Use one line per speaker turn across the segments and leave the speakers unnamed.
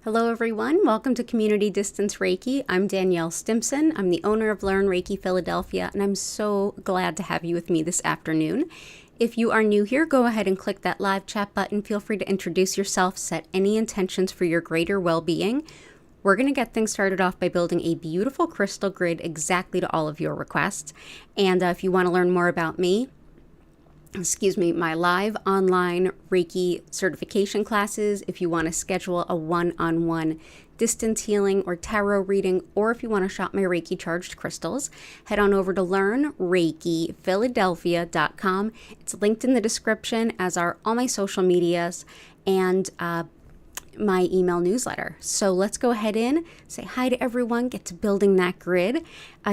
Hello everyone, welcome to Community Distance Reiki. I'm Danielle Stimpson. I'm the owner of Learn Reiki Philadelphia, and I'm so glad to have you with me this afternoon. If you are new here, go ahead and click that live chat button. Feel free to introduce yourself, set any intentions for your greater well-being. We're going to get things started off by building a beautiful crystal grid exactly to all of your requests. And if you want to learn more about me, my live online Reiki certification classes, if you want to schedule a one-on-one distance healing or tarot reading, or if you want to shop my Reiki charged crystals, head on over to learnreikiphiladelphia.com. It's linked in the description, as are all my social medias and my email newsletter. So let's go ahead in, say hi to everyone, get to building that grid.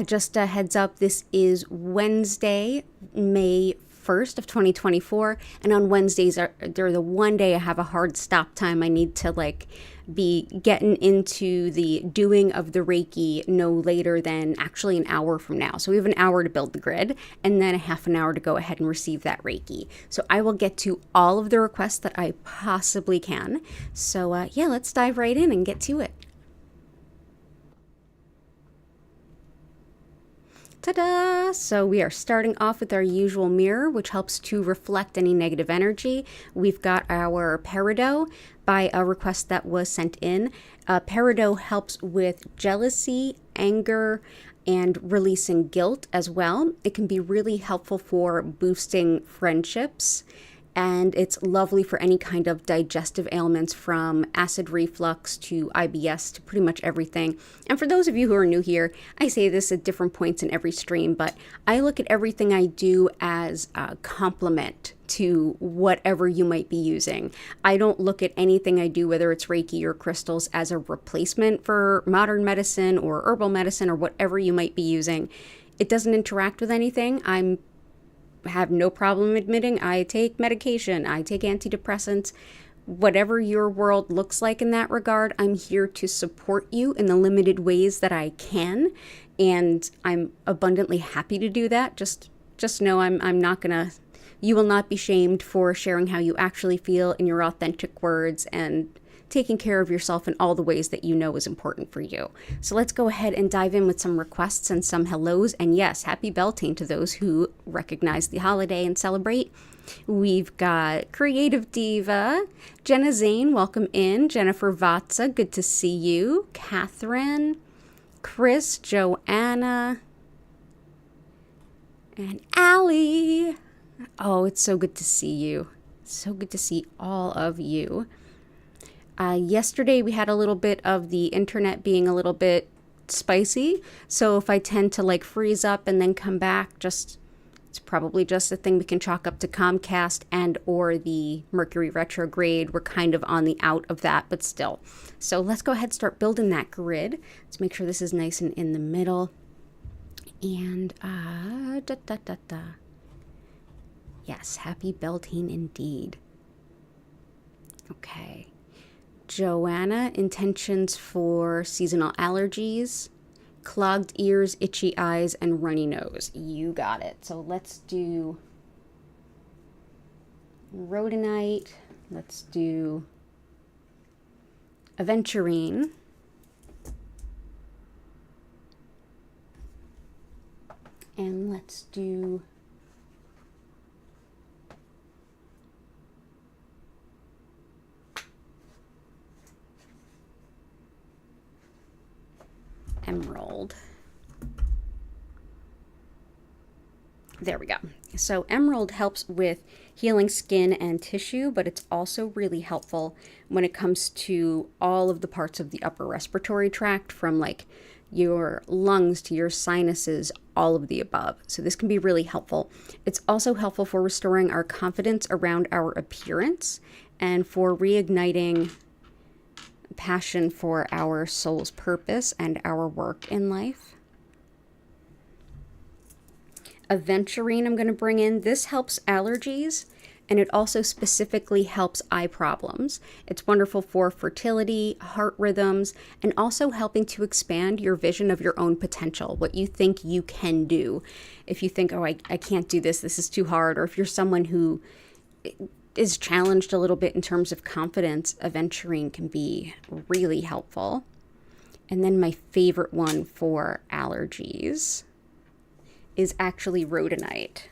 Just a heads up, this is Wednesday, May 1st of 2024, and on Wednesdays they're the one day I have a hard stop time. I need to be getting into the doing of the Reiki no later than actually an hour from now. So we have an hour to build the grid and then a half an hour to go ahead and receive that Reiki. So I will get to all of the requests that I possibly can. So let's dive right in and get to it. Ta-da! So we are starting off with our usual mirror, which helps to reflect any negative energy. We've got our peridot by a request that was sent in. Peridot helps with jealousy, anger, and releasing guilt as well. It can be really helpful for boosting friendships. And it's lovely for any kind of digestive ailments, from acid reflux to IBS to pretty much everything. And for those of you who are new here, I say this at different points in every stream, but I look at everything I do as a complement to whatever you might be using. I don't look at anything I do, whether it's Reiki or crystals, as a replacement for modern medicine or herbal medicine or whatever you might be using. It doesn't interact with anything. I have no problem admitting I take medication, I take antidepressants. Whatever your world looks like in that regard, I'm here to support you in the limited ways that I can, and I'm abundantly happy to do that. Just know I'm not gonna, you will not be shamed for sharing how you actually feel in your authentic words and taking care of yourself in all the ways that you know is important for you. So let's go ahead and dive in with some requests and some hellos. And yes, happy Beltane to those who recognize the holiday and celebrate. We've got Creative Diva, Jenna Zane, welcome in. Jennifer Vatsa, good to see you. Catherine, Chris, Joanna, and Allie. Oh, it's so good to see you. So good to see all of you. Yesterday we had a little bit of the internet being a little bit spicy, so if I tend to freeze up and then come back, it's probably just a thing we can chalk up to Comcast and or the Mercury retrograde. We're kind of on the out of that, but still. So let's go ahead and start building that grid. Let's make sure this is nice and in the middle. And yes, happy Beltane indeed. Okay. Joanna, intentions for seasonal allergies, clogged ears, itchy eyes, and runny nose. You got it. So let's do rhodonite. Let's do aventurine. And let's do emerald. There we go. So emerald helps with healing skin and tissue, but it's also really helpful when it comes to all of the parts of the upper respiratory tract, from your lungs to your sinuses, all of the above. So this can be really helpful. It's also helpful for restoring our confidence around our appearance and for reigniting passion for our soul's purpose and our work in life. Aventurine I'm going to bring in. This helps allergies, and it also specifically helps eye problems. It's wonderful for fertility, heart rhythms, and also helping to expand your vision of your own potential, what you think you can do. If you think, oh, I can't do this, this is too hard, or if you're someone who is challenged a little bit in terms of confidence, aventurine can be really helpful. And then my favorite one for allergies is actually rhodonite.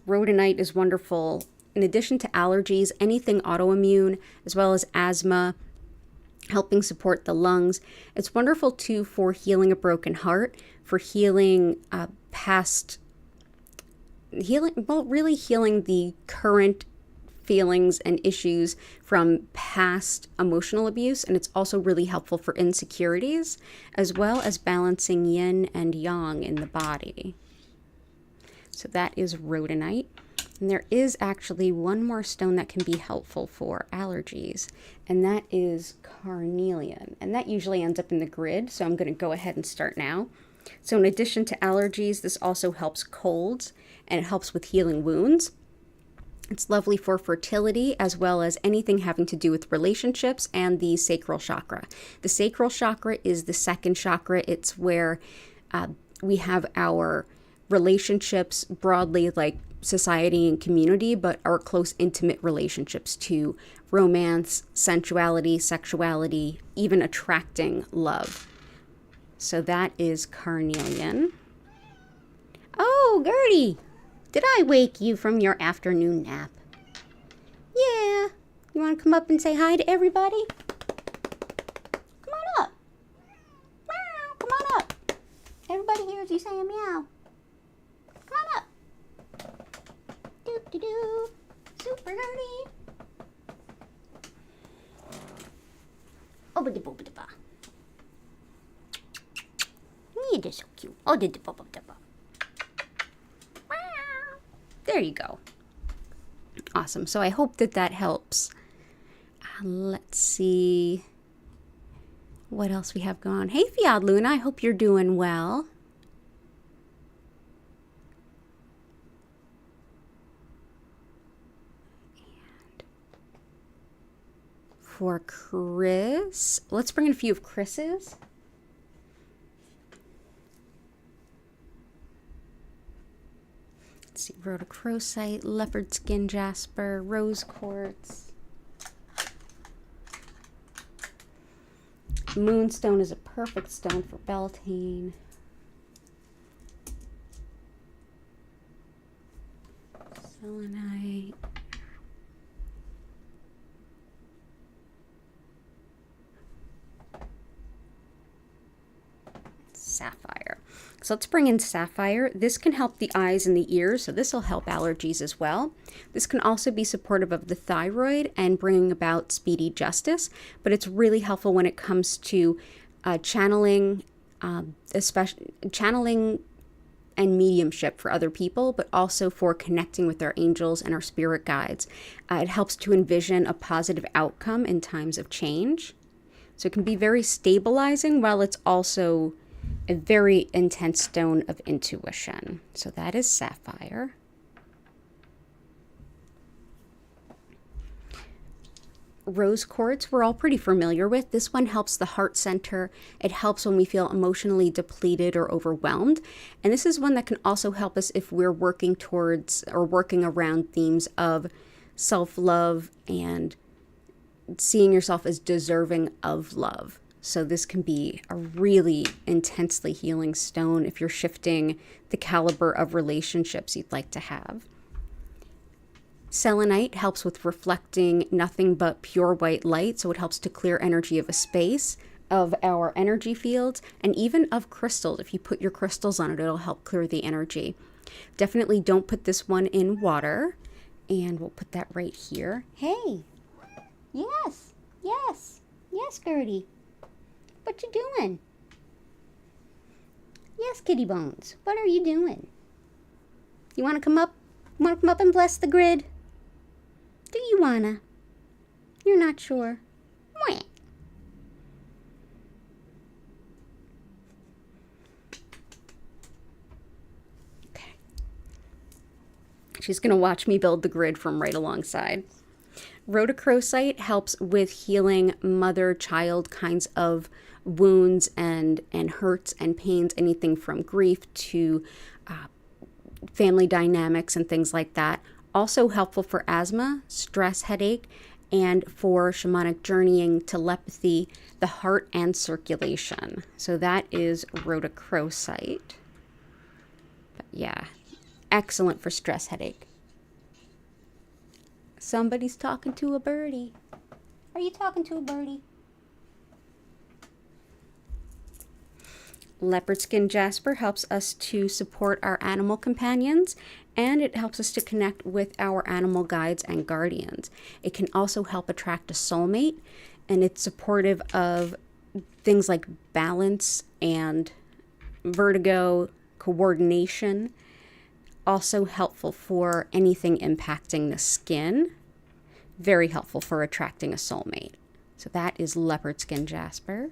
Rhodonite is wonderful. In addition to allergies, anything autoimmune, as well as asthma, helping support the lungs. It's wonderful too for healing a broken heart, for healing really healing the current feelings and issues from past emotional abuse. And it's also really helpful for insecurities, as well as balancing yin and yang in the body. So that is rhodonite. And there is actually one more stone that can be helpful for allergies, and that is carnelian. And that usually ends up in the grid, so I'm going to go ahead and start now. So in addition to allergies, this also helps colds, and it helps with healing wounds. It's lovely for fertility, as well as anything having to do with relationships and the sacral chakra. The sacral chakra is the second chakra. It's where we have our relationships broadly, like society and community, but our close, intimate relationships to romance, sensuality, sexuality, even attracting love. So that is carnelian. Oh, Gertie, did I wake you from your afternoon nap? Yeah. You want to come up and say hi to everybody? Come on up. Meow, come on up. Everybody hears you saying meow. Come on up. Do-do-do. Super Gertie. Oh-ba-da-ba-ba-da-ba. You're just so cute. Oh-da-da-ba-ba-da-ba. There you go. Awesome. So I hope that that helps. Let's see what else we have going on. Hey, Fiad Luna, I hope you're doing well. And for Chris, let's bring in a few of Chris's. Let's see, rhodochrosite, leopard skin jasper, rose quartz. Moonstone is a perfect stone for Beltane. Selenite. Sapphire. So let's bring in sapphire. This can help the eyes and the ears, so this will help allergies as well. This can also be supportive of the thyroid and bringing about speedy justice, but it's really helpful when it comes to channeling, especially channeling and mediumship for other people, but also for connecting with our angels and our spirit guides. It helps to envision a positive outcome in times of change. So it can be very stabilizing, while it's also a very intense stone of intuition. So that is sapphire. Rose quartz we're all pretty familiar with. This one helps the heart center. It helps when we feel emotionally depleted or overwhelmed. And this is one that can also help us if we're working towards or working around themes of self-love and seeing yourself as deserving of love. So this can be a really intensely healing stone if you're shifting the caliber of relationships you'd like to have. Selenite helps with reflecting nothing but pure white light, so it helps to clear energy of a space, of our energy fields, and even of crystals. If you put your crystals on it, it'll help clear the energy. Definitely don't put this one in water, and we'll put that right here. Hey, yes, Gertie. What you doing? Yes, Kitty Bones. What are you doing? You want to come up? Want to come up and bless the grid? Do you wanna? You're not sure. Mwah. Okay. She's gonna watch me build the grid from right alongside. Rhodochrosite helps with healing mother-child kinds of wounds and hurts and pains, anything from grief to family dynamics and things like that. Also helpful for asthma, stress, headache, and for shamanic journeying, telepathy, the heart, and circulation. So that is rhodochrosite. But yeah, excellent for stress, headache. Somebody's talking to a birdie. Are you talking to a birdie? Leopard skin jasper helps us to support our animal companions, and it helps us to connect with our animal guides and guardians. It can also help attract a soulmate, and it's supportive of things like balance and vertigo, coordination. Also helpful for anything impacting the skin. Very helpful for attracting a soulmate. So that is leopard skin jasper.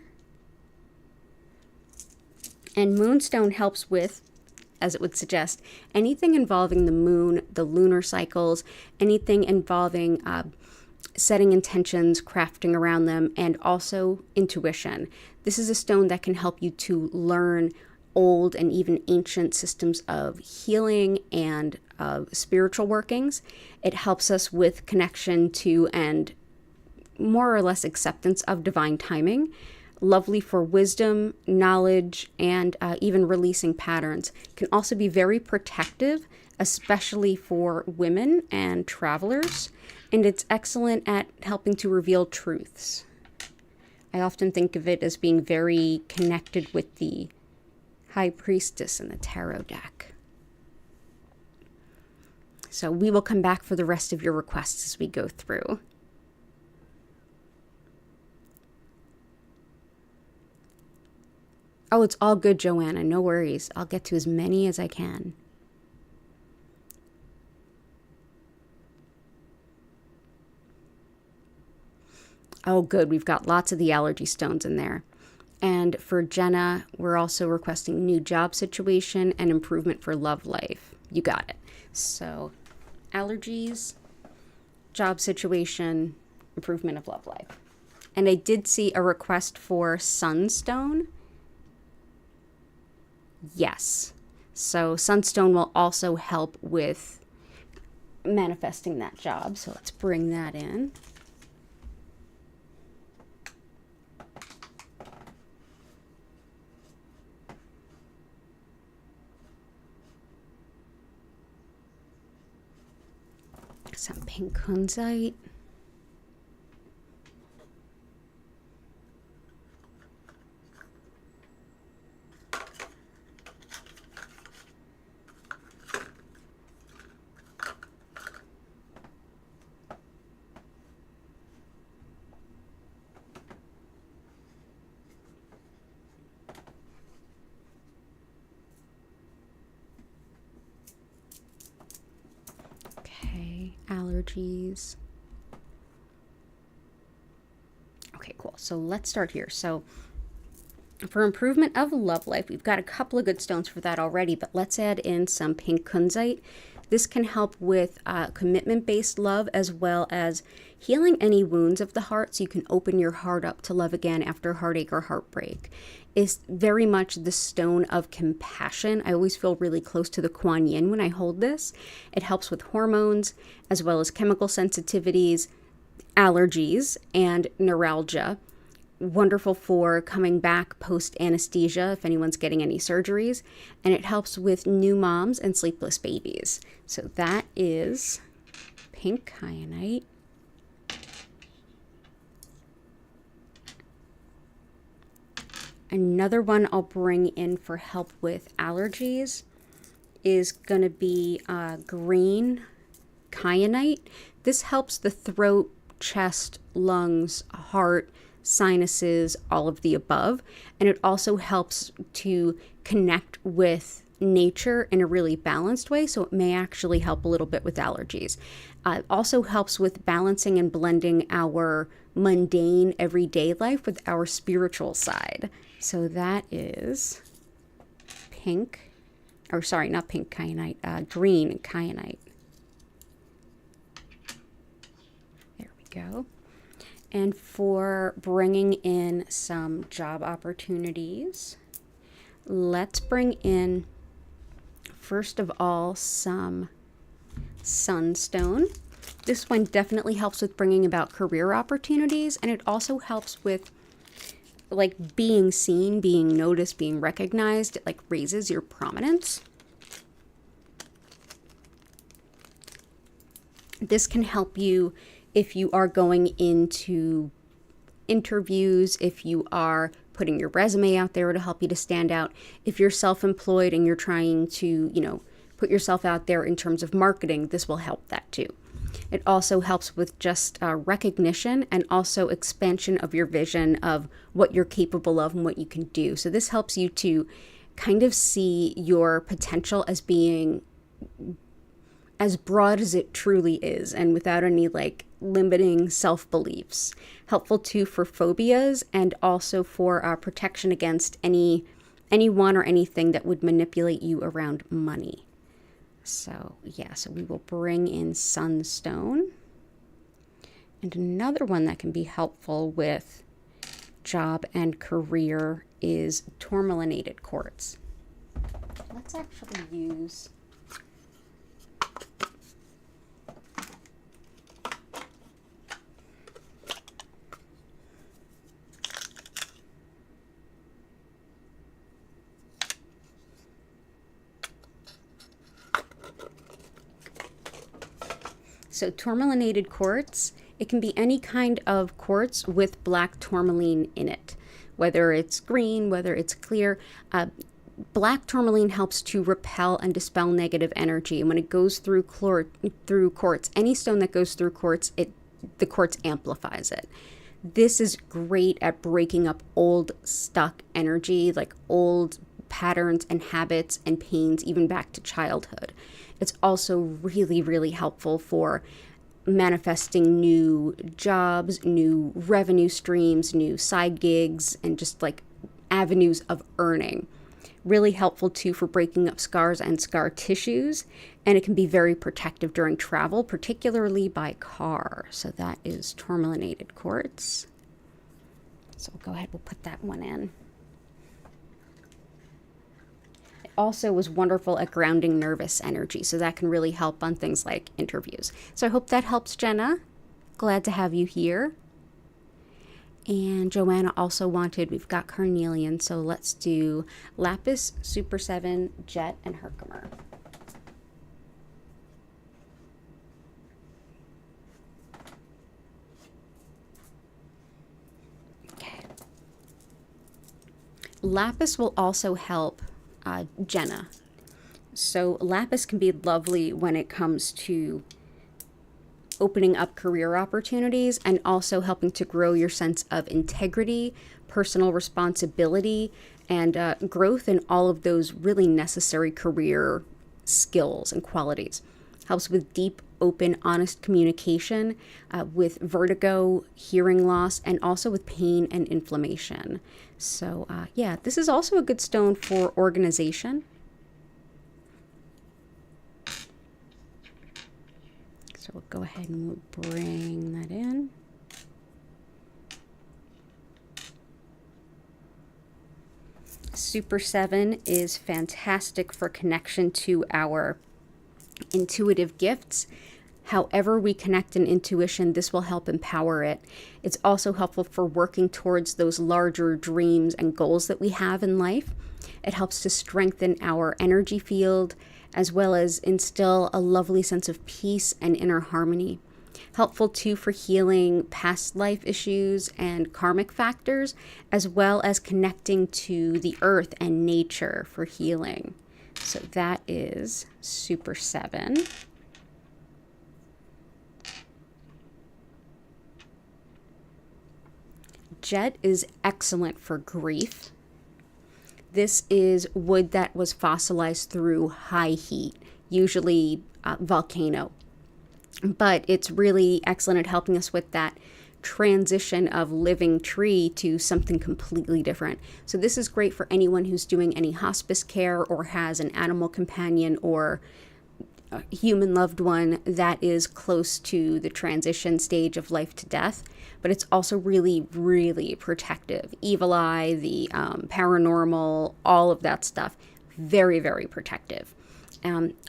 And moonstone helps with, as it would suggest, anything involving the moon, the lunar cycles, anything involving setting intentions, crafting around them, and also intuition. This is a stone that can help you to learn old and even ancient systems of healing and spiritual workings. It helps us with connection to and more or less acceptance of divine timing. Lovely for wisdom, knowledge, and even releasing patterns. Can also be very protective, especially for women and travelers. And it's excellent at helping to reveal truths. I often think of it as being very connected with the High Priestess in the tarot deck. So we will come back for the rest of your requests as we go through. Oh, it's all good, Joanna. No worries. I'll get to as many as I can. Oh, good. We've got lots of the allergy stones in there. And for Jenna, we're also requesting new job situation and improvement for love life. You got it. So allergies, job situation, improvement of love life. And I did see a request for sunstone. Yes. So sunstone will also help with manifesting that job. So let's bring that in. Some pink kunzite. Allergies. Okay, cool. So let's start here. So for improvement of love life, we've got a couple of good stones for that already, but let's add in some pink kunzite. This can help with commitment-based love as well as healing any wounds of the heart so you can open your heart up to love again after heartache or heartbreak. Is very much the stone of compassion. I always feel really close to the Kuan Yin when I hold this. It helps with hormones as well as chemical sensitivities, allergies, and neuralgia. Wonderful for coming back post anesthesia if anyone's getting any surgeries, and it helps with new moms and sleepless babies. So that is pink kyanite. Another one I'll bring in for help with allergies is going to be green kyanite. This helps the throat, chest, lungs, heart, sinuses, all of the above. And it also helps to connect with nature in a really balanced way. So it may actually help a little bit with allergies. It also helps with balancing and blending our mundane everyday life with our spiritual side. So that is pink, or sorry, not pink kyanite, green kyanite. There we go. And for bringing in some job opportunities, let's bring in first of all, some sunstone. This one definitely helps with bringing about career opportunities, and it also helps with like being seen, being noticed, being recognized. It like raises your prominence. This can help you if you are going into interviews, if you are putting your resume out there to help you to stand out, if you're self-employed and you're trying to, put yourself out there in terms of marketing, this will help that too. It also helps with just recognition and also expansion of your vision of what you're capable of and what you can do. So this helps you to kind of see your potential as being as broad as it truly is and without any like limiting self-beliefs. Helpful too for phobias and also for protection against anyone or anything that would manipulate you around money. So yeah, so we will bring in sunstone. And another one that can be helpful with job and career is tourmalinated quartz. Let's actually use So tourmalinated quartz, it can be any kind of quartz with black tourmaline in it, whether it's green, whether it's clear. Black tourmaline helps to repel and dispel negative energy. And when it goes through quartz, any stone that goes through quartz, the quartz amplifies it. This is great at breaking up old stuck energy, like old patterns and habits and pains, even back to childhood. It's also really, really helpful for manifesting new jobs, new revenue streams, new side gigs, and just like avenues of earning. Really helpful too for breaking up scars and scar tissues. And it can be very protective during travel, particularly by car. So that is tourmalinated quartz. So we'll go ahead, we'll put that one in. Also was wonderful at grounding nervous energy, so that can really help on things like interviews. So I hope that helps, Jenna. Glad to have you here. And Joanna also wanted, we've got carnelian, so let's do lapis, super 7, jet, and herkimer. Okay. Lapis will also help Jenna. So lapis can be lovely when it comes to opening up career opportunities and also helping to grow your sense of integrity, personal responsibility, and growth in all of those really necessary career skills and qualities. Helps with deep, open, honest communication, with vertigo, hearing loss, and also with pain and inflammation. So yeah, this is also a good stone for organization. So we'll go ahead and we'll bring that in. Super 7 is fantastic for connection to our intuitive gifts. However we connect in intuition, this will help empower it. It's also helpful for working towards those larger dreams and goals that we have in life. It helps to strengthen our energy field, as well as instill a lovely sense of peace and inner harmony. Helpful too for healing past life issues and karmic factors, as well as connecting to the earth and nature for healing. So that is Super 7. Jet is excellent for grief. This is wood that was fossilized through high heat, usually volcano. But it's really excellent at helping us with that transition of living tree to something completely different. So this is great for anyone who's doing any hospice care or has an animal companion or a human loved one that is close to the transition stage of life to death. But it's also really, really protective. Evil eye, the paranormal, all of that stuff. Very, very protective.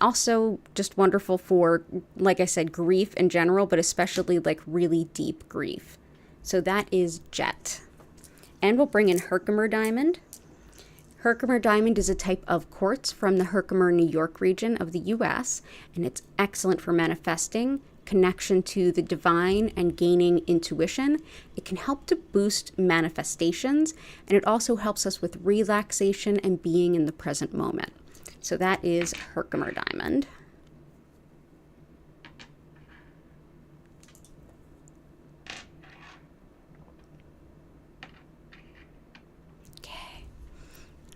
Also just wonderful for, like I said, grief in general, but especially like really deep grief. So that is Jet. And we'll bring in Herkimer Diamond. Herkimer Diamond is a type of quartz from the Herkimer, New York region of the US, and it's excellent for manifesting, connection to the divine, and gaining intuition. It can help to boost manifestations, and it also helps us with relaxation and being in the present moment. So that is Herkimer Diamond. Okay.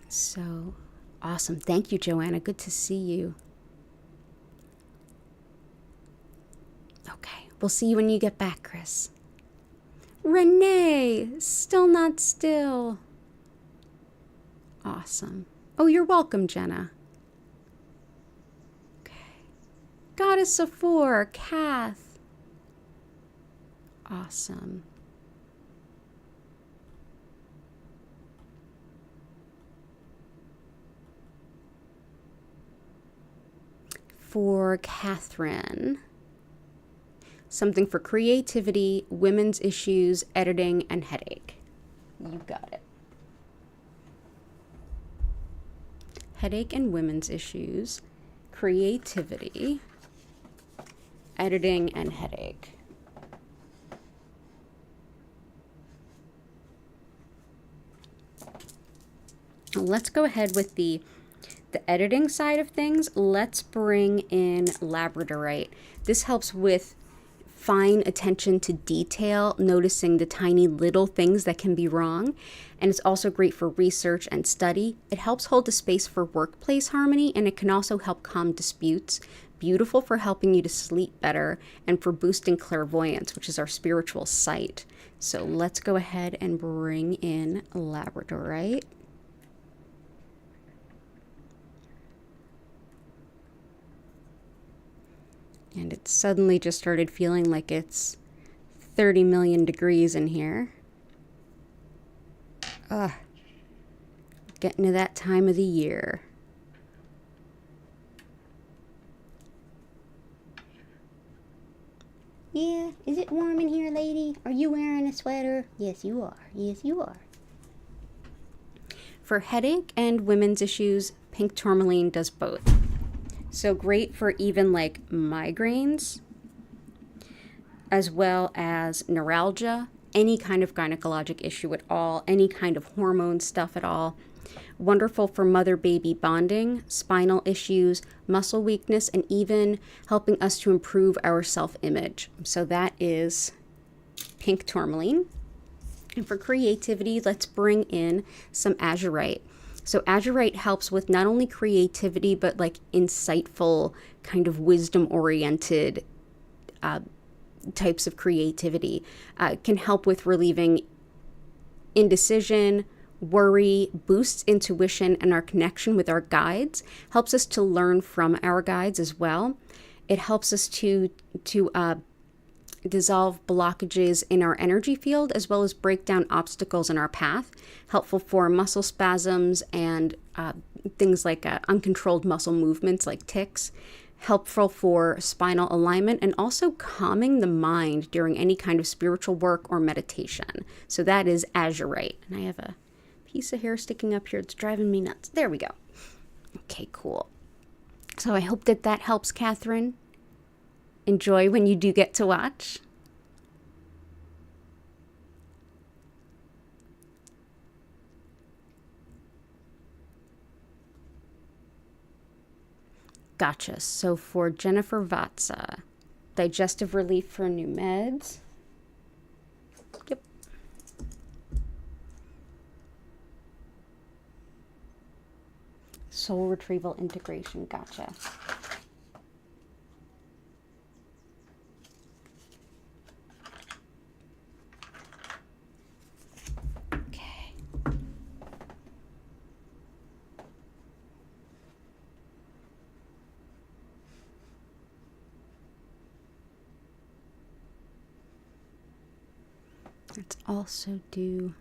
So awesome. Thank you, Joanna. Good to see you. Okay. We'll see you when you get back, Chris. Renee, still not still. Awesome. Oh, you're welcome, Jenna. Okay. Goddess of Four, Kath. Awesome. For Catherine, something for creativity, women's issues, editing, and headache. You got it. Headache and women's issues, creativity, editing, and headache. Let's go ahead with the editing side of things. Let's bring in labradorite. This helps with fine attention to detail, noticing the tiny little things that can be wrong. And it's also great for research and study. It helps hold a space for workplace harmony, and it can also help calm disputes. Beautiful for helping you to sleep better and for boosting clairvoyance, which is our spiritual sight. So let's go ahead and bring in labradorite. And it suddenly just started feeling like it's 30 million degrees in here. Ugh. Getting to that time of the year. Yeah, is it warm in here, lady? Are you wearing a sweater? Yes, you are. Yes, you are. For headache and women's issues, pink tourmaline does both. So great for even like migraines, as well as neuralgia, any kind of gynecologic issue at all, any kind of hormone stuff at all. Wonderful for mother-baby bonding, spinal issues, muscle weakness, and even helping us to improve our self-image. So that is pink tourmaline. And for creativity, let's bring in some azurite. So azurite helps with not only creativity, but like insightful, kind of wisdom-oriented types of creativity. Can help with relieving indecision, worry, boosts intuition and our connection with our guides, helps us to learn from our guides as well. It helps us to dissolve blockages in our energy field, as well as break down obstacles in our path. Helpful for muscle spasms and things like uncontrolled muscle movements like tics. Helpful for spinal alignment and also calming the mind during any kind of spiritual work or meditation. So that is azurite. And I have a piece of hair sticking up here. It's driving me nuts. There we go. Okay, cool. So I hope that that helps, Catherine. Enjoy when you do get to watch. Gotcha. So for Jennifer Vatsa, digestive relief for new meds. Yep. Soul retrieval integration. Gotcha. Let's also do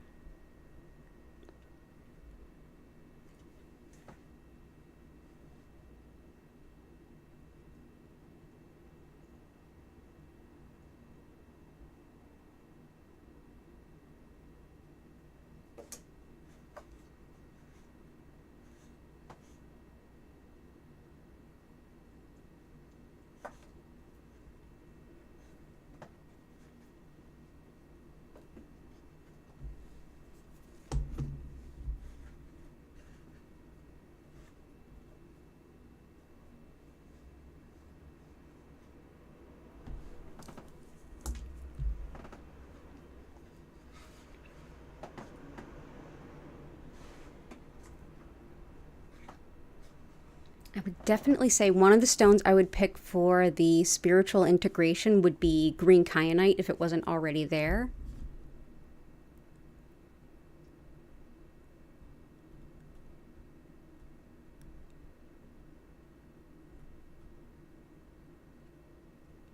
I would definitely say one of the stones I would pick for the spiritual integration would be green kyanite if it wasn't already there.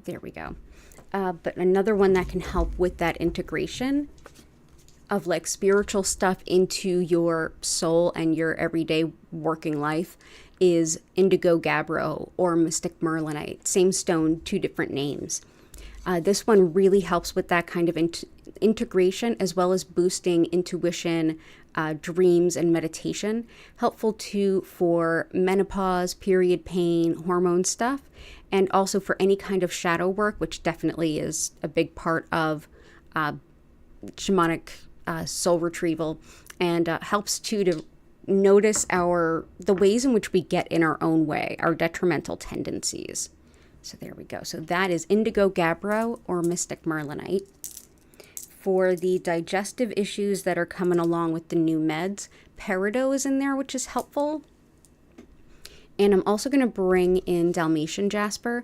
There we go. But another one that can help with that integration of like spiritual stuff into your soul and your everyday working life is indigo gabbro or mystic merlinite. Same stone, two different names. This one really helps with that kind of integration, as well as boosting intuition, dreams, and meditation. Helpful too for menopause, period pain, hormone stuff, and also for any kind of shadow work, which definitely is a big part of shamanic soul retrieval, and helps too to notice the ways in which we get in our own way, our detrimental tendencies. So there we go. So that is indigo gabbro or mystic merlinite. For the digestive issues that are coming along with the new meds, peridot is in there, which is helpful. And I'm also going to bring in Dalmatian jasper.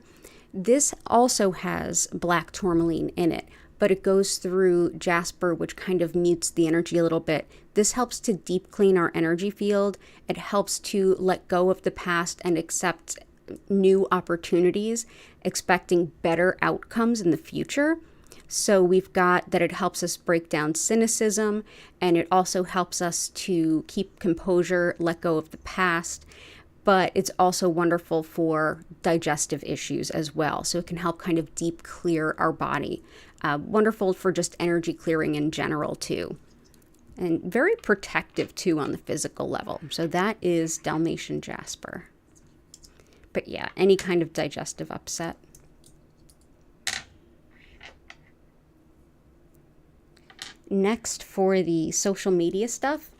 This also has black tourmaline in it, but it goes through jasper, which kind of mutes the energy a little bit. This helps to deep clean our energy field. It helps to let go of the past and accept new opportunities, expecting better outcomes in the future. So we've got that it helps us break down cynicism, and it also helps us to keep composure, let go of the past. But it's also wonderful for digestive issues as well. So it can help kind of deep clear our body. Wonderful for just energy clearing in general too. And very protective too on the physical level. So that is Dalmatian jasper. But yeah, any kind of digestive upset. Next, for the social media stuff,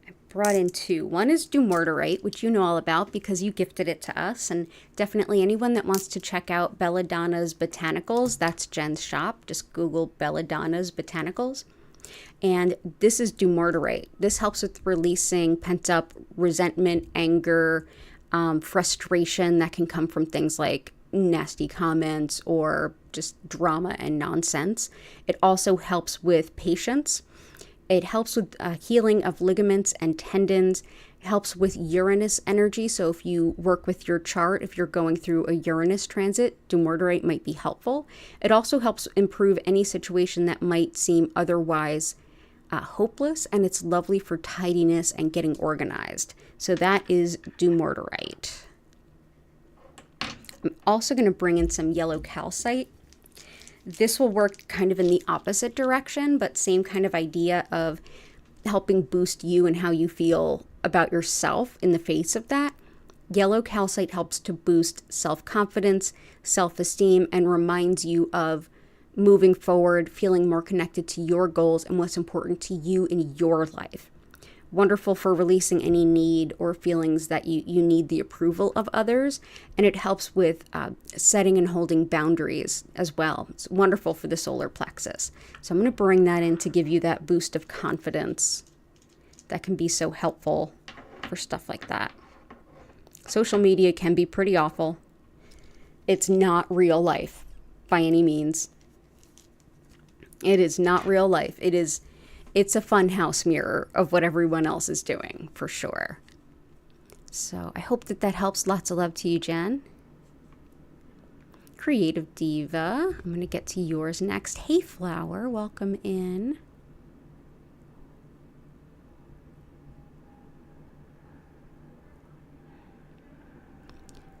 I brought in two. One is dumortierite, which you know all about because you gifted it to us. And definitely anyone that wants to check out Belladonna's Botanicals, that's Jen's shop. Just Google Belladonna's Botanicals. And this is dumortierite. This helps with releasing pent-up resentment, anger, frustration that can come from things like nasty comments or just drama and nonsense. It also helps with patience. It helps with healing of ligaments and tendons. It helps with Uranus energy. So if you work with your chart, if you're going through a Uranus transit, dumortierite might be helpful. It also helps improve any situation that might seem otherwise hopeless, and it's lovely for tidiness and getting organized. So that is dumortierite. I'm also going to bring in some yellow calcite. This will work kind of in the opposite direction, but same kind of idea of helping boost you and how you feel about yourself in the face of that. Yellow calcite helps to boost self-confidence, self-esteem, and reminds you of moving forward, feeling more connected to your goals and what's important to you in your life. Wonderful for releasing any need or feelings that you need the approval of others. And it helps with setting and holding boundaries as well. It's wonderful for the solar plexus. So I'm going to bring that in to give you that boost of confidence that can be so helpful for stuff like that. Social media can be pretty awful. It's not real life by any means. It is not real life. It's a fun house mirror of what everyone else is doing, for sure. So I hope that helps. Lots of love to you, Jen. Creative Diva. I'm going to get to yours next. Hey, Flower. Welcome in.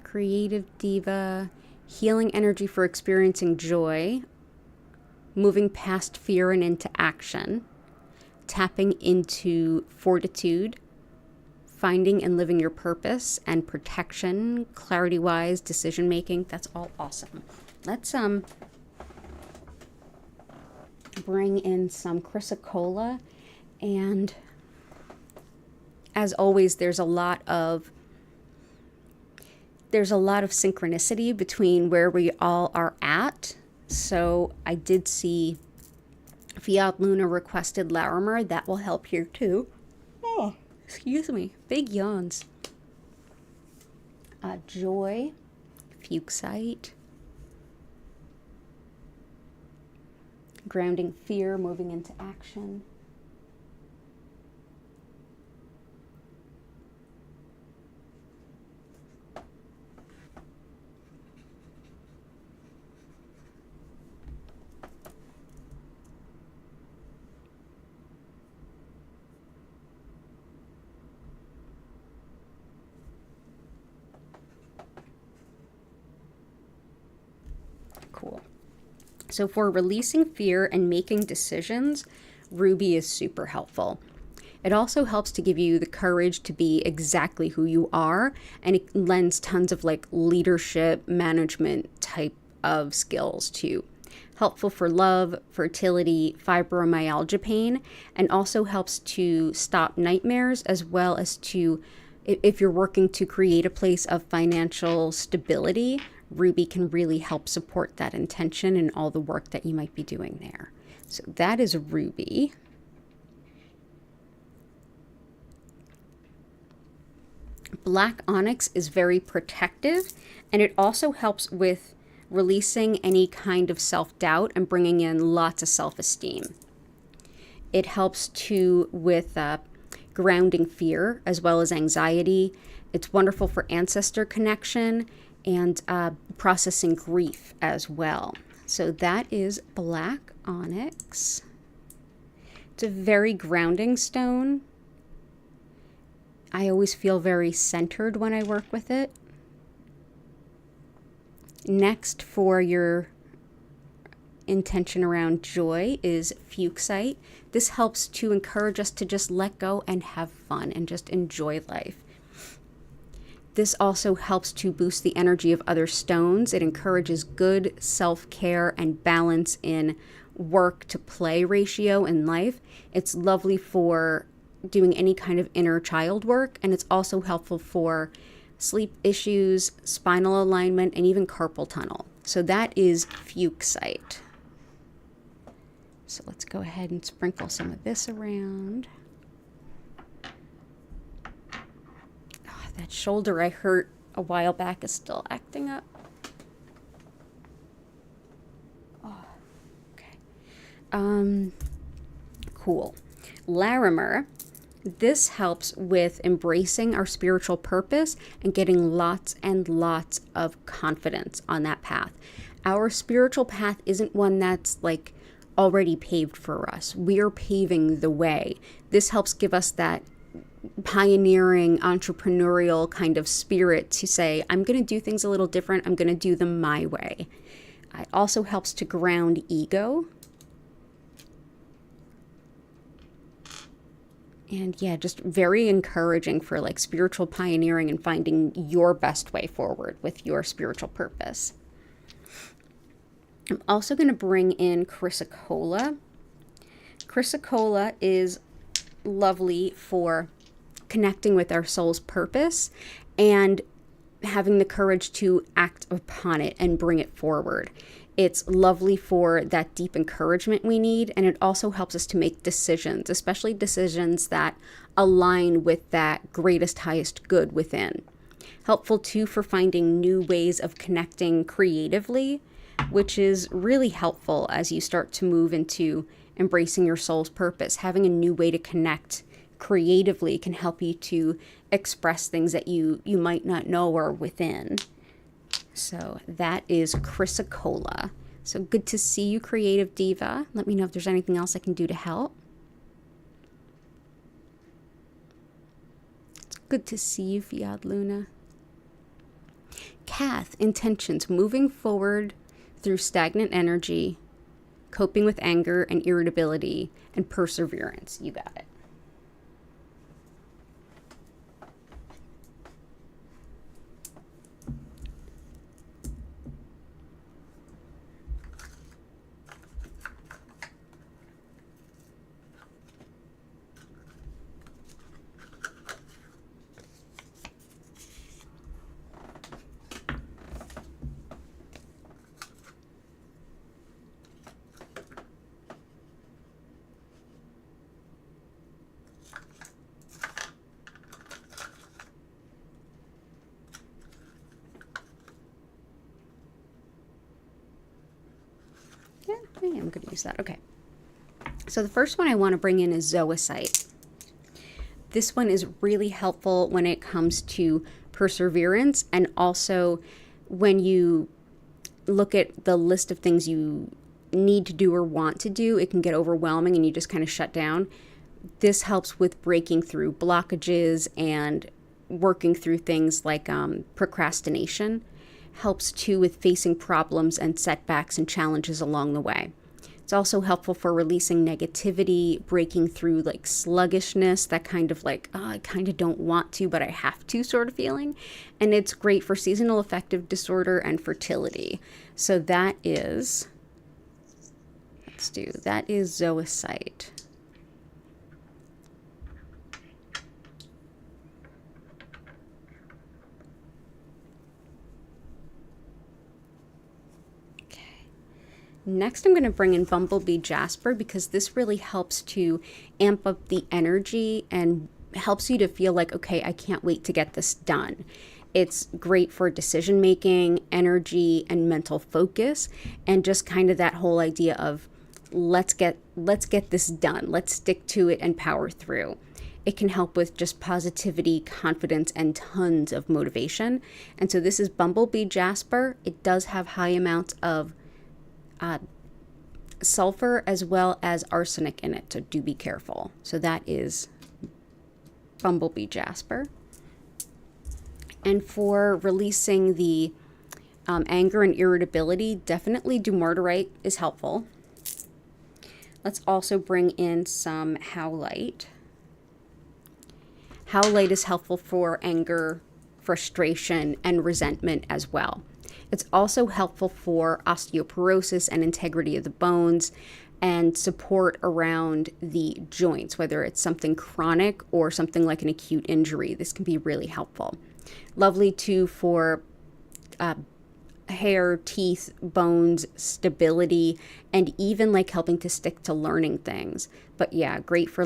Creative Diva. Healing energy for experiencing joy. Moving past fear and into action. Tapping into fortitude, finding and living your purpose, and protection, clarity-wise, decision-making. That's all awesome. Let's bring in some chrysocolla. And as always, there's a lot of synchronicity between where we all are at. So I did see Fiat Luna requested Larimer. That will help here too. Oh, excuse me. Big yawns. Joy, fuchsite. Grounding fear, moving into action. Cool. So for releasing fear and making decisions, ruby is super helpful. It also helps to give you the courage to be exactly who you are, and it lends tons of like leadership, management type of skills too. Helpful for love, fertility, fibromyalgia pain, and also helps to stop nightmares, as well as to, if you're working to create a place of financial stability, ruby can really help support that intention and all the work that you might be doing there. So that is ruby. Black onyx is very protective, and it also helps with releasing any kind of self-doubt and bringing in lots of self-esteem. It helps too with grounding fear as well as anxiety. It's wonderful for ancestor connection and processing grief as well. So that is black onyx. It's a very grounding stone. I always feel very centered when I work with it. Next, for your intention around joy, is fuchsite. This helps to encourage us to just let go and have fun and just enjoy life. This also helps to boost the energy of other stones. It encourages good self-care and balance in work to play ratio in life. It's lovely for doing any kind of inner child work, and it's also helpful for sleep issues, spinal alignment, and even carpal tunnel. So that is fuchsite. So let's go ahead and sprinkle some of this around. Oh, that shoulder I hurt a while back is still acting up. Oh, okay. Cool. Larimer. This helps with embracing our spiritual purpose and getting lots and lots of confidence on that path. Our spiritual path isn't one that's like already paved for us. We're paving the way. This helps give us that pioneering, entrepreneurial kind of spirit to say, I'm going to do things a little different. I'm going to do them my way. It also helps to ground ego. And yeah, just very encouraging for like spiritual pioneering and finding your best way forward with your spiritual purpose. I'm also going to bring in chrysocolla. Chrysocolla is lovely for connecting with our soul's purpose and having the courage to act upon it and bring it forward. It's lovely for that deep encouragement we need, and it also helps us to make decisions, especially decisions that align with that greatest, highest good within. Helpful too for finding new ways of connecting creatively, which is really helpful as you start to move into embracing your soul's purpose. Having a new way to connect creatively can help you to express things that you might not know are within. So that is chrysocolla. So good to see you, Creative Diva. Let me know if there's anything else I can do to help. It's good to see you, Fiat Luna. Kath, intentions, moving forward through stagnant energy, coping with anger and irritability, and perseverance. You got it. am going to use that. Okay. So the first one I want to bring in is zoisite. This one is really helpful when it comes to perseverance, and also when you look at the list of things you need to do or want to do, it can get overwhelming and you just kind of shut down. This helps with breaking through blockages and working through things like procrastination. Helps too with facing problems and setbacks and challenges along the way. It's also helpful for releasing negativity, breaking through like sluggishness, that kind of like, oh, I kind of don't want to, but I have to sort of feeling. And it's great for seasonal affective disorder and fertility. So that is, that is zoisite. Next, I'm going to bring in Bumblebee Jasper because this really helps to amp up the energy and helps you to feel like, okay, I can't wait to get this done. It's great for decision making, energy, and mental focus, and just kind of that whole idea of let's get this done. Let's stick to it and power through. It can help with just positivity, confidence, and tons of motivation. And so this is Bumblebee Jasper. It does have high amounts of sulfur as well as arsenic in it, so do be careful. So that is Bumblebee Jasper. And for releasing the anger and irritability, definitely Dumortierite is helpful. Let's also bring in some howlite. Howlite is helpful for anger, frustration, and resentment as well. It's also helpful for osteoporosis and integrity of the bones and support around the joints, whether it's something chronic or something like an acute injury. This can be really helpful. Lovely too for hair, teeth, bones, stability, and even like helping to stick to learning things. But yeah, great for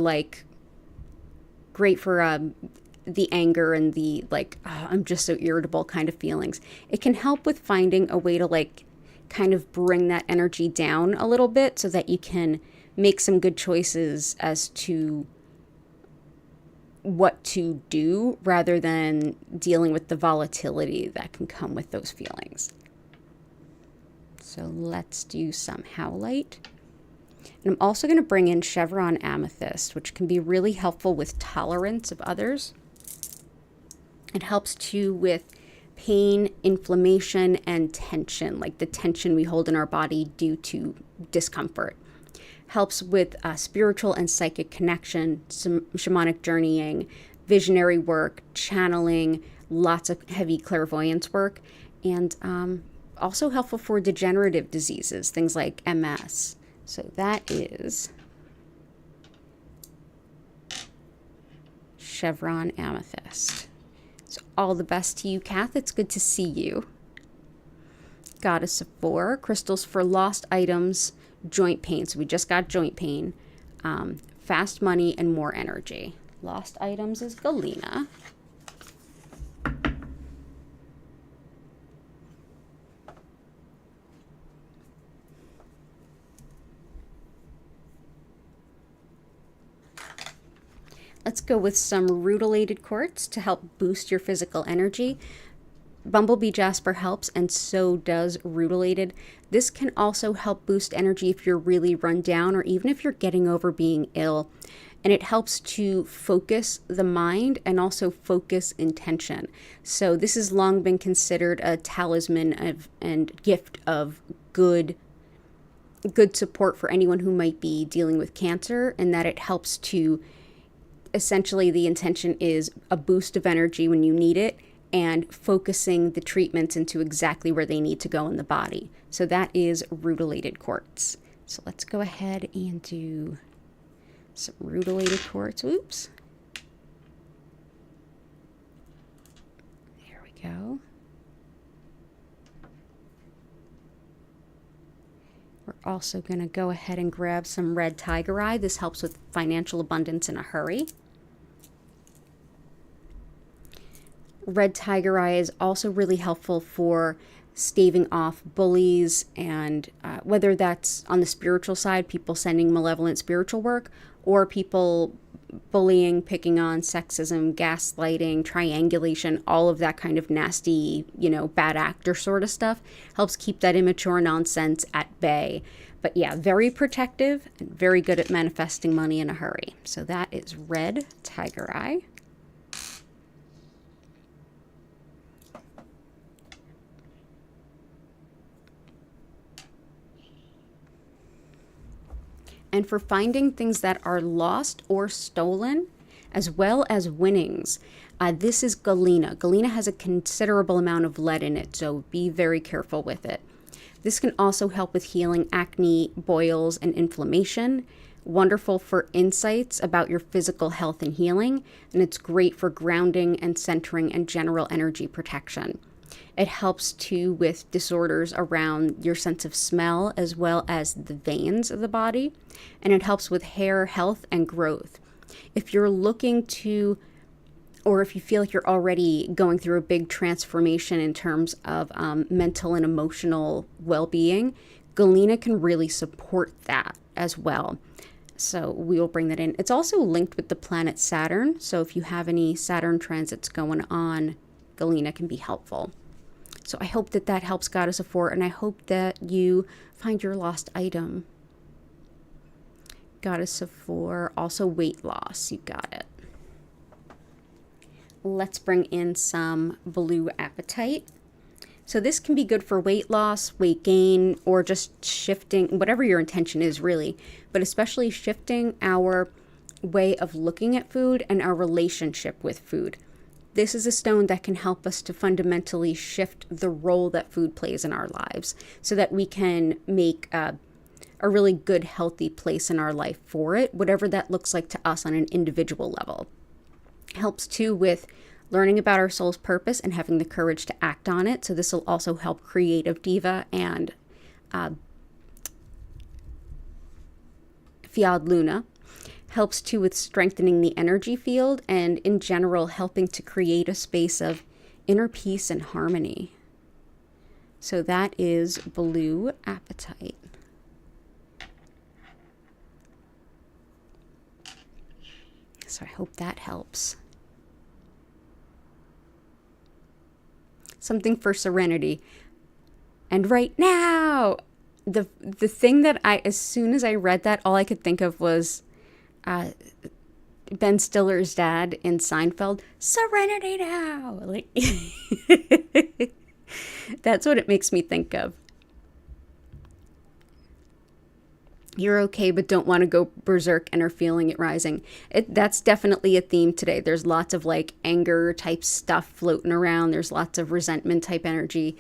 the anger and the like, oh, I'm just so irritable kind of feelings. It can help with finding a way to like kind of bring that energy down a little bit so that you can make some good choices as to what to do rather than dealing with the volatility that can come with those feelings. So let's do some howlite. And I'm also going to bring in chevron amethyst, which can be really helpful with tolerance of others. It helps too with pain, inflammation, and tension, like the tension we hold in our body due to discomfort. Helps with spiritual and psychic connection, some shamanic journeying, visionary work, channeling, lots of heavy clairvoyance work, and also helpful for degenerative diseases, things like MS. So that is chevron amethyst. So all the best to you, Kath. It's good to see you. Goddess of Four, crystals for lost items, joint pain. So we just got joint pain, fast money, and more energy. Lost items is Galena. Let's go with some rutilated quartz to help boost your physical energy. Bumblebee Jasper helps, and so does rutilated. This can also help boost energy if you're really run down or even if you're getting over being ill. And it helps to focus the mind and also focus intention. So this has long been considered a talisman and gift of good support for anyone who might be dealing with cancer, and that it helps to, essentially the intention is a boost of energy when you need it and focusing the treatments into exactly where they need to go in the body. So that is rutilated quartz. So let's go ahead and do some rutilated quartz. Oops. There we go. We're also going to go ahead and grab some red tiger eye. This helps with financial abundance in a hurry. Red tiger eye is also really helpful for staving off bullies, and whether that's on the spiritual side, people sending malevolent spiritual work, or people bullying, picking on, sexism, gaslighting, triangulation, all of that kind of nasty, bad actor sort of stuff, helps keep that immature nonsense at bay. But yeah, very protective and very good at manifesting money in a hurry. So that is red tiger eye. And for finding things that are lost or stolen, as well as winnings, this is galena. Galena has a considerable amount of lead in it, so be very careful with it. This can also help with healing acne, boils, and inflammation. Wonderful for insights about your physical health and healing, and it's great for grounding and centering and general energy protection. It helps too with disorders around your sense of smell as well as the veins of the body. And it helps with hair health and growth. If you're looking to, or if you feel like you're already going through a big transformation in terms of mental and emotional well-being, galena can really support that as well. So we will bring that in. It's also linked with the planet Saturn. So if you have any Saturn transits going on, galena can be helpful. So I hope that helps, Goddess of Four, and I hope that you find your lost item. Goddess of Four, also weight loss. You got it. Let's bring in some blue apatite. So this can be good for weight loss, weight gain, or just shifting, whatever your intention is really, but especially shifting our way of looking at food and our relationship with food. This is a stone that can help us to fundamentally shift the role that food plays in our lives so that we can make a really good, healthy place in our life for it, whatever that looks like to us on an individual level. Helps too with learning about our soul's purpose and having the courage to act on it. So this will also help Creative Diva and Fiad Luna. Helps too with strengthening the energy field and in general helping to create a space of inner peace and harmony. So that is blue apatite. So I hope that helps. Something for serenity. And right now, the thing that as soon as I read that, all I could think of was Ben Stiller's dad in Seinfeld, Serenity Now. Like, that's what it makes me think of. You're okay, but don't want to go berserk and are feeling it rising. That's definitely a theme today. There's lots of like anger type stuff floating around. There's lots of resentment type energy.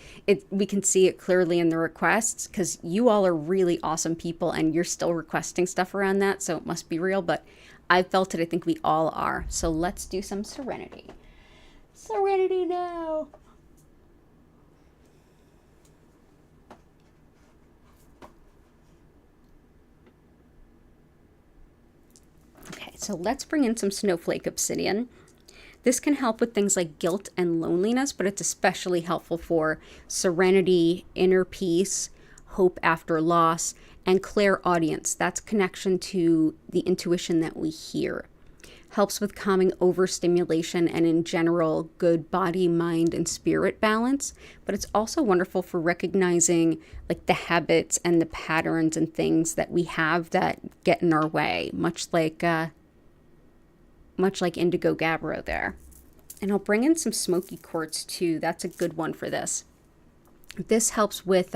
We can see it clearly in the requests because you all are really awesome people and you're still requesting stuff around that. So it must be real, but I felt it. I think we all are. So let's do some serenity. Serenity now. Okay, so let's bring in some snowflake obsidian. This can help with things like guilt and loneliness, but it's especially helpful for serenity, inner peace, hope after loss, and clairaudience. That's connection to the intuition that we hear. Helps with calming overstimulation and in general good body, mind, and spirit balance. But it's also wonderful for recognizing like the habits and the patterns and things that we have that get in our way, much like Indigo Gabbro there. And I'll bring in some smoky quartz too. That's a good one for this. This helps with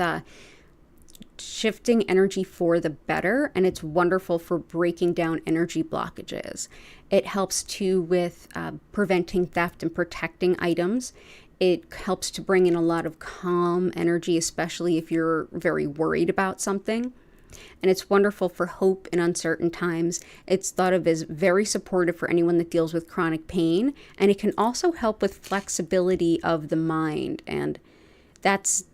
shifting energy for the better, and it's wonderful for breaking down energy blockages. It helps too with preventing theft and protecting items. It helps to bring in a lot of calm energy, especially if you're very worried about something. And it's wonderful for hope in uncertain times. It's thought of as very supportive for anyone that deals with chronic pain, and it can also help with flexibility of the mind, and that's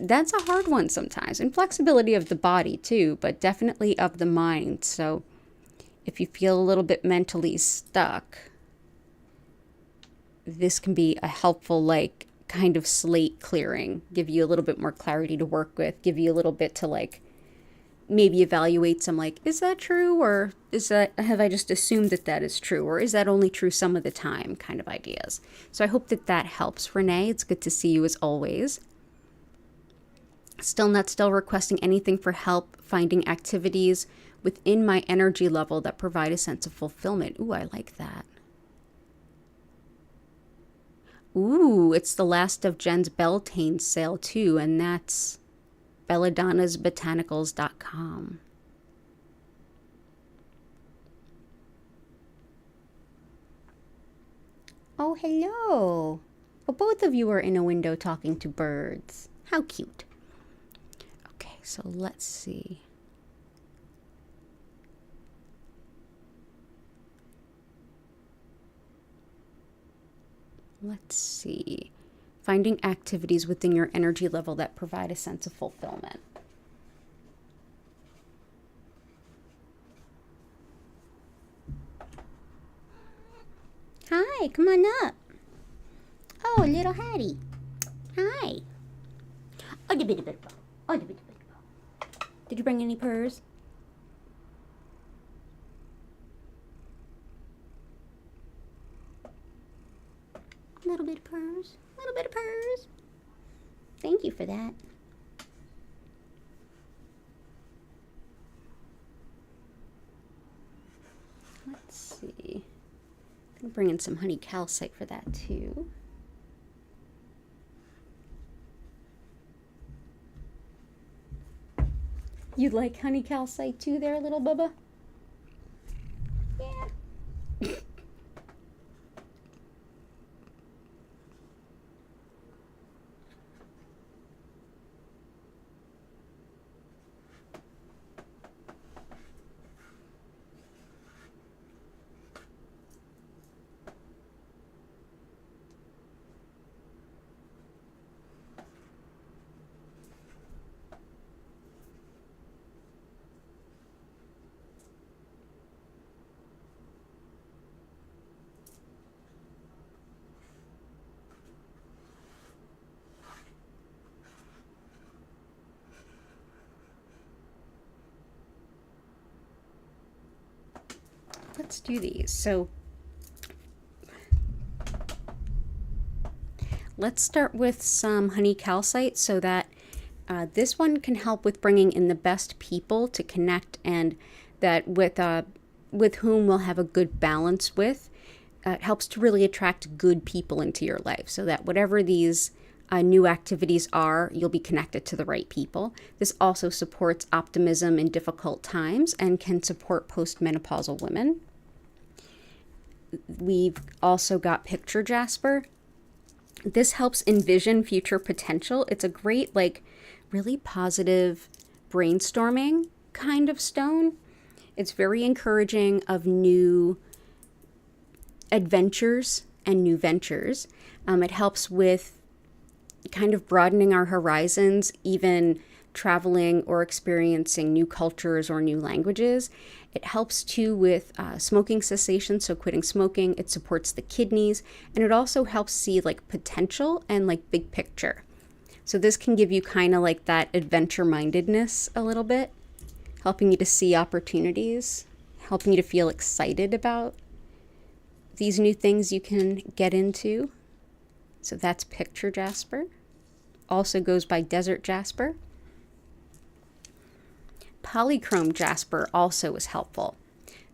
a hard one sometimes, and flexibility of the body too, but definitely of the mind. So if you feel a little bit mentally stuck, this can be a helpful like kind of slate clearing, give you a little bit more clarity to work with, give you a little bit to like maybe evaluate some like, is that true, or have I just assumed that that is true, or is that only true some of the time, kind of ideas. So I hope that that helps, Renee. It's good to see you as always. Still requesting anything for help finding activities within my energy level that provide a sense of fulfillment. Ooh, I like that. Ooh, it's the last of Jen's Beltane sale too, and that's belladonnasbotanicals.com. Oh, hello. Well, both of you are in a window talking to birds. How cute. Okay, so let's see. Let's see. Finding activities within your energy level that provide a sense of fulfillment. Hi, come on up. Oh, little Hattie. Hi. Oh, did you bring any purrs? Little bit of purrs. Little bit of purrs. Thank you for that. Let's see. I'm bringing some honey calcite for that too. You like honey calcite too there, little Bubba? Yeah. Let's do these. So let's start with some honey calcite so that this one can help with bringing in the best people to connect, and that with whom we'll have a good balance with. It helps to really attract good people into your life so that whatever these new activities are, you'll be connected to the right people. This also supports optimism in difficult times and can support postmenopausal women. We've also got picture jasper. This helps envision future potential. It's a great, like, really positive brainstorming kind of stone. It's very encouraging of new adventures and new ventures. It helps with kind of broadening our horizons, even traveling or experiencing new cultures or new languages. It helps too with smoking cessation, so quitting smoking. It supports the kidneys, and it also helps see like potential and like big picture. So this can give you kind of like that adventure mindedness a little bit, helping you to see opportunities, helping you to feel excited about these new things you can get into. So that's picture jasper. Also goes by desert jasper. Polychrome jasper also is helpful.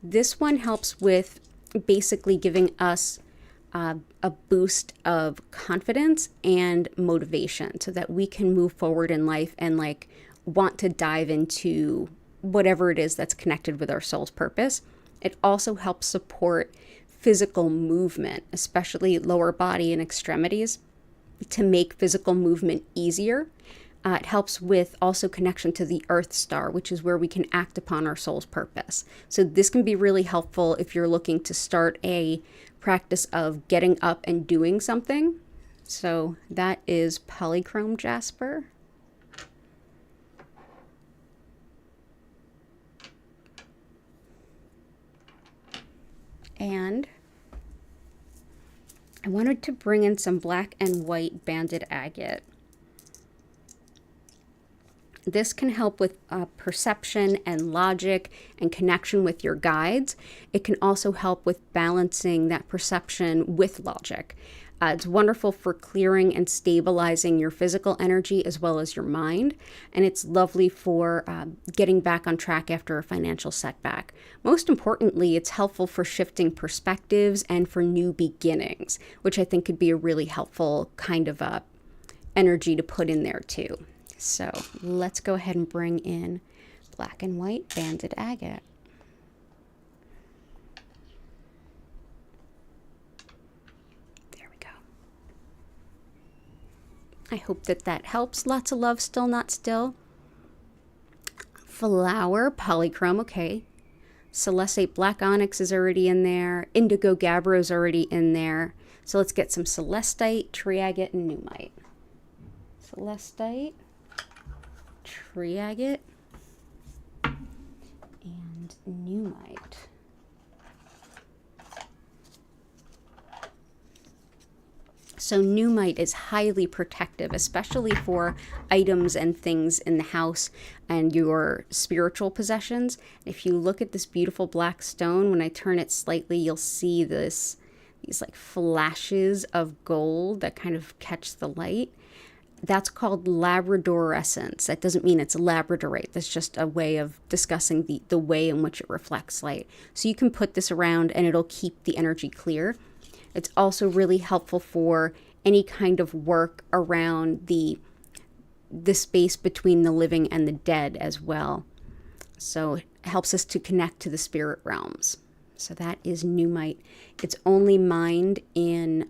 This one helps with basically giving us a boost of confidence and motivation so that we can move forward in life and like want to dive into whatever it is that's connected with our soul's purpose. It also helps support physical movement, especially lower body and extremities, to make physical movement easier. It helps with also connection to the Earth Star, which is where we can act upon our soul's purpose. So this can be really helpful if you're looking to start a practice of getting up and doing something. So that is polychrome jasper. And I wanted to bring in some black and white banded agate. This can help with perception and logic and connection with your guides. It can also help with balancing that perception with logic. It's wonderful for clearing and stabilizing your physical energy as well as your mind. And it's lovely for getting back on track after a financial setback. Most importantly, it's helpful for shifting perspectives and for new beginnings, which I think could be a really helpful kind of energy to put in there too. So let's go ahead and bring in black and white banded agate. There we go. I hope that helps. Lots of love, still not still. Flower, polychrome, okay. Celestite black onyx is already in there. Indigo gabbro is already in there. So let's get some celestite, tree agate, and numite. Celestite, tree agate, and numite. So numite is highly protective, especially for items and things in the house and your spiritual possessions. If you look at this beautiful black stone, when I turn it slightly, you'll see these like flashes of gold that kind of catch the light. That's called labradorescence. That doesn't mean it's labradorite. That's just a way of discussing the way in which it reflects light. So you can put this around and it'll keep the energy clear. It's also really helpful for any kind of work around the space between the living and the dead as well. So it helps us to connect to the spirit realms. So that is numite. It's only mined in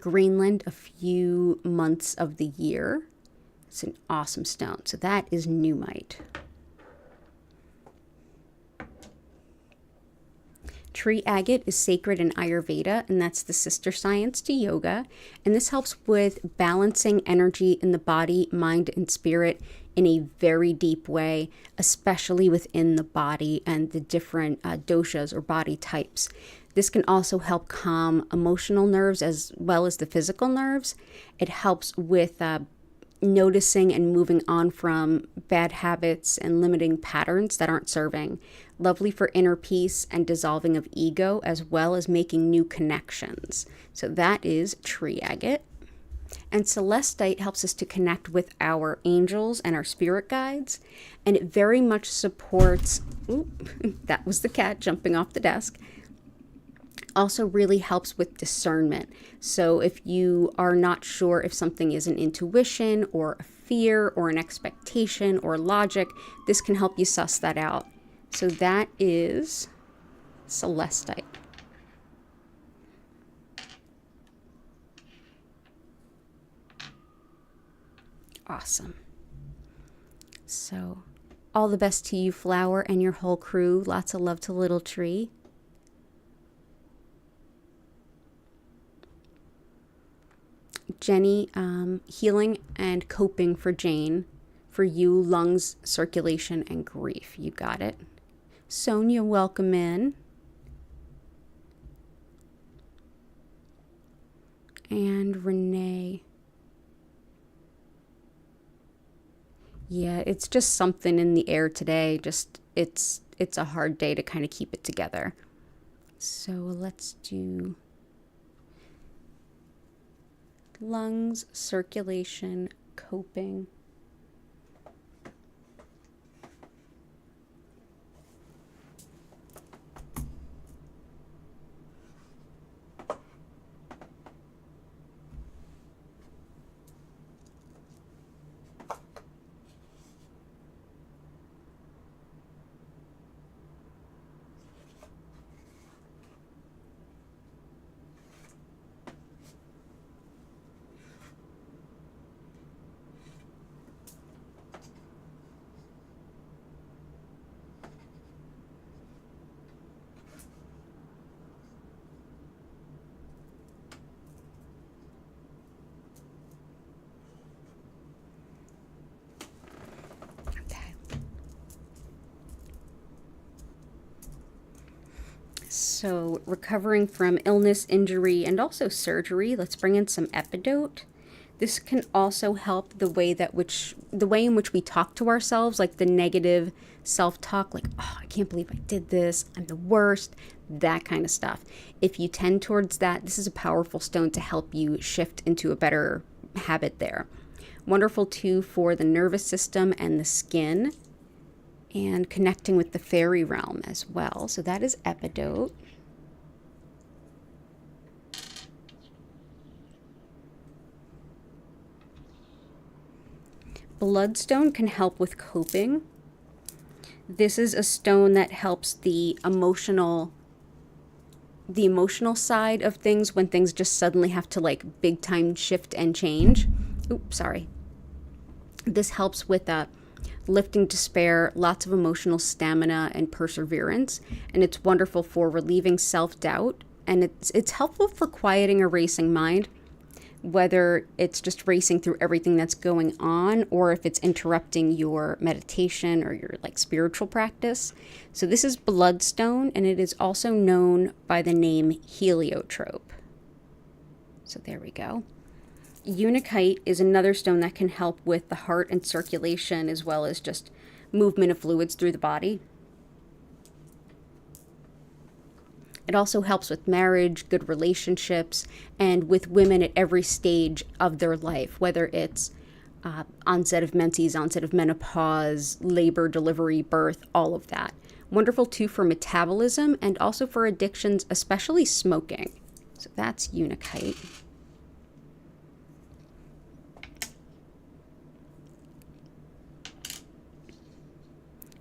Greenland a few months of the year. It's an awesome stone. So that is numite. Tree agate is sacred in Ayurveda, and that's the sister science to yoga. And this helps with balancing energy in the body, mind, and spirit in a very deep way, especially within the body and the different doshas or body types. This can also help calm emotional nerves as well as the physical nerves. It helps with noticing and moving on from bad habits and limiting patterns that aren't serving. Lovely for inner peace and dissolving of ego, as well as making new connections. So that is tree agate. And celestite helps us to connect with our angels and our spirit guides. And it very much supports, that was the cat jumping off the desk. Also really helps with discernment. So if you are not sure if something is an intuition or a fear or an expectation or logic, this can help you suss that out. So that is celestite. Awesome. So all the best to you, Flower, and your whole crew. Lots of love to Little Tree. Jenny, healing and coping for Jane. For you, lungs, circulation, and grief. You got it. Sonia, welcome in. And Renee. Yeah, it's just something in the air today. Just it's a hard day to kind of keep it together. So let's do lungs, circulation, coping. So recovering from illness, injury, and also surgery, let's bring in some epidote. This can also help the way in which we talk to ourselves, like the negative self-talk, like, oh, I can't believe I did this, I'm the worst, that kind of stuff. If you tend towards that, this is a powerful stone to help you shift into a better habit there. Wonderful too for the nervous system and the skin, and connecting with the fairy realm as well. So that is epidote. Bloodstone can help with coping. This is a stone that helps the emotional side of things when things just suddenly have to like big time shift and change. Oops, sorry. This helps with lifting despair, lots of emotional stamina and perseverance, and it's wonderful for relieving self-doubt, and it's helpful for quieting a racing mind, whether it's just racing through everything that's going on or if it's interrupting your meditation or your like spiritual practice. So this is bloodstone, and it is also known by the name heliotrope. So there we go. Unakite is another stone that can help with the heart and circulation, as well as just movement of fluids through the body. It also helps with marriage, good relationships, and with women at every stage of their life, whether it's onset of menses, onset of menopause, labor, delivery, birth, all of that. Wonderful too for metabolism and also for addictions, especially smoking. So that's unakite.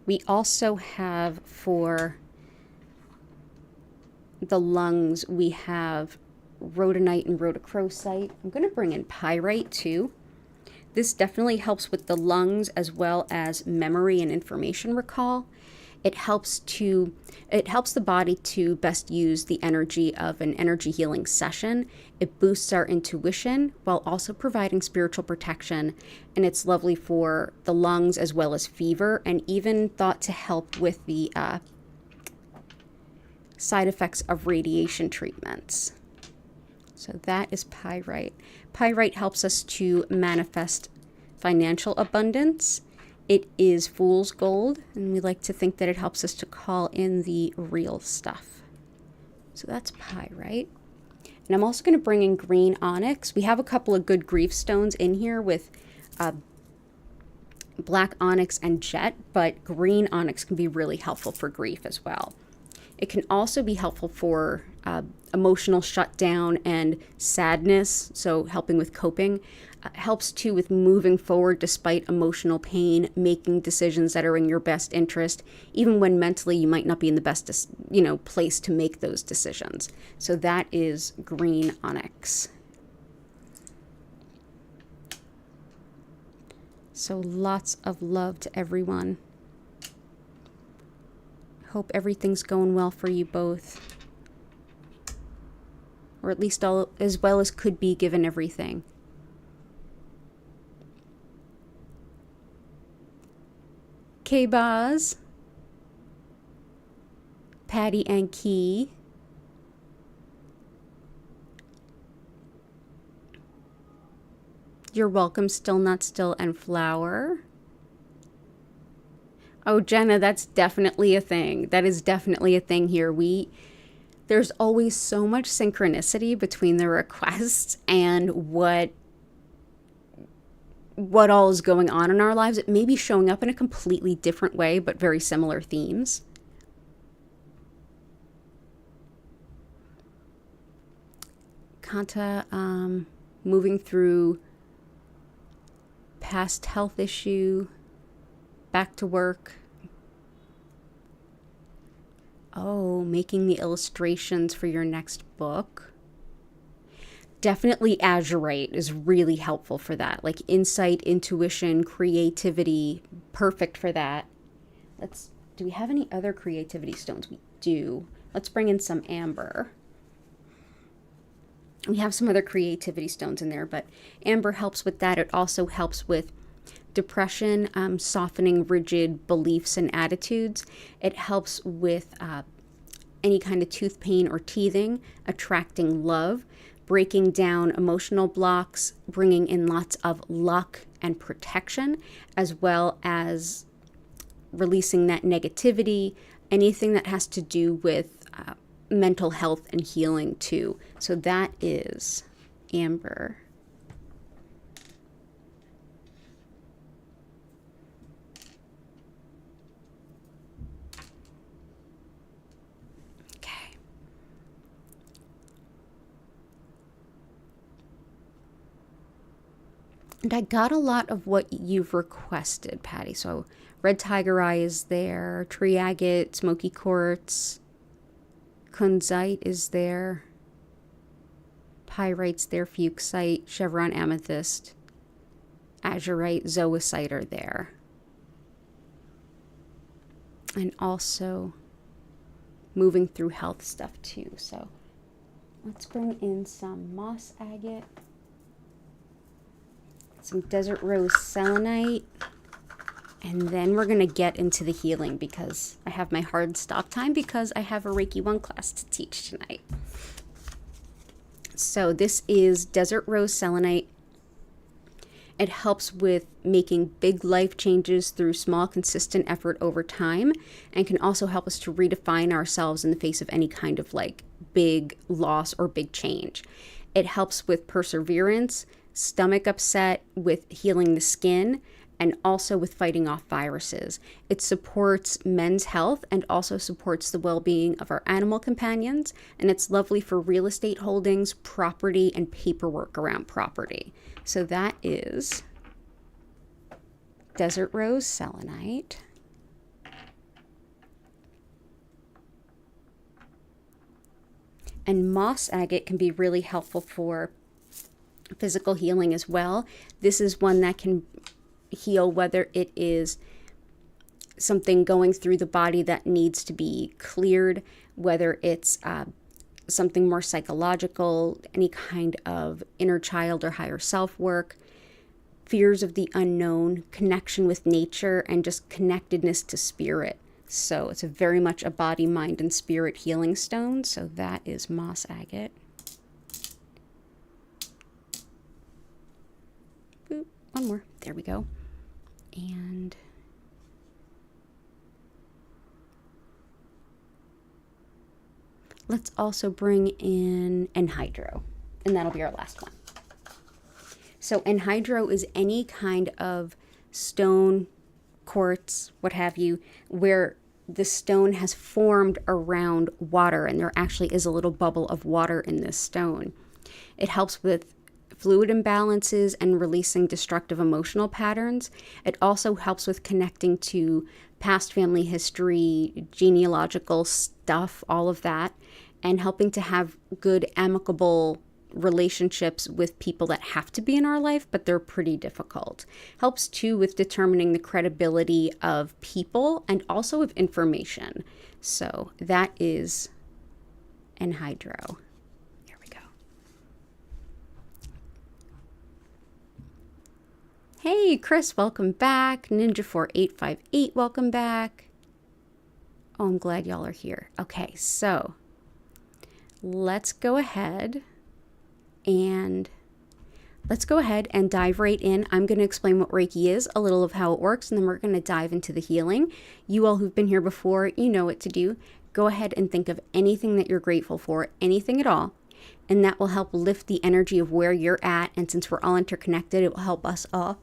We also have for the lungs, we have rhodonite and rhodochrosite. I'm going to bring in pyrite too. This definitely helps with the lungs as well as memory and information recall. It helps the body to best use the energy of an energy healing session. It boosts our intuition while also providing spiritual protection. And it's lovely for the lungs as well as fever, and even thought to help with the side effects of radiation treatments. So that is pyrite. Pyrite helps us to manifest financial abundance. It is fool's gold, and we like to think that it helps us to call in the real stuff. So that's pyrite. And I'm also going to bring in green onyx. We have a couple of good grief stones in here with black onyx and jet, but green onyx can be really helpful for grief as well. It can also be helpful for emotional shutdown and sadness, so helping with coping. Helps too with moving forward despite emotional pain, making decisions that are in your best interest, even when mentally you might not be in the best place to make those decisions. So that is green onyx. So lots of love to everyone. Hope everything's going well for you both. Or at least all as well as could be given everything. K-Baz, Patty and Key, You're Welcome, Still Not Still, and Flower. Oh, Jenna, that's definitely a thing. That is definitely a thing here. There's always so much synchronicity between the requests and what all is going on in our lives. It may be showing up in a completely different way, but very similar themes. Kanta, moving through past health issue, back to work. Oh, making the illustrations for your next book. Definitely azurite is really helpful for that. Like insight, intuition, creativity, perfect for that. Do we have any other creativity stones? We do. Let's bring in some amber. We have some other creativity stones in there, but amber helps with that. It also helps with depression, softening rigid beliefs and attitudes. It helps with any kind of tooth pain or teething, attracting love, breaking down emotional blocks, bringing in lots of luck and protection, as well as releasing that negativity, anything that has to do with mental health and healing too. So that is amber. Okay. And I got a lot of what you've requested, Patty. So red tiger eye is there, tree agate, smoky quartz, kunzite is there, pyrite's there, fuchsite, chevron amethyst, azurite, zoisite are there. And also moving through health stuff too. So let's bring in some moss agate, some desert rose selenite, and then we're going to get into the healing because I have my hard stop time because I have a Reiki 1 class to teach tonight. So this is desert rose selenite. It helps with making big life changes through small, consistent effort over time, and can also help us to redefine ourselves in the face of any kind of like big loss or big change. It helps with perseverance, stomach upset, with healing the skin, and also with fighting off viruses. It supports men's health and also supports the well-being of our animal companions, and it's lovely for real estate holdings, property, and paperwork around property. So that is desert rose selenite. And moss agate can be really helpful for physical healing as well. This is one that can heal whether it is something going through the body that needs to be cleared, whether it's something more psychological, any kind of inner child or higher self work, fears of the unknown, connection with nature, and just connectedness to spirit. So it's very much a body, mind, and spirit healing stone. So that is moss agate. Boop, one more. There we go. And let's also bring in anhydro, and that'll be our last one. So anhydro is any kind of stone, quartz, what have you, where the stone has formed around water, and there actually is a little bubble of water in this stone. It helps with fluid imbalances and releasing destructive emotional patterns. It also helps with connecting to past family history, genealogical stuff, all of that, and helping to have good, amicable relationships with people that have to be in our life, but they're pretty difficult. Helps too with determining the credibility of people and also of information. So that is anhydro. There we go. Hey, Chris, welcome back. Ninja4858, welcome back. Oh, I'm glad y'all are here. Okay, so let's go ahead and dive right in. I'm going to explain what Reiki is, a little of how it works, and then we're going to dive into the healing. You all who've been here before, you know what to do. Go ahead and think of anything that you're grateful for, anything at all, and that will help lift the energy of where you're at. And since we're all interconnected, it will help us all.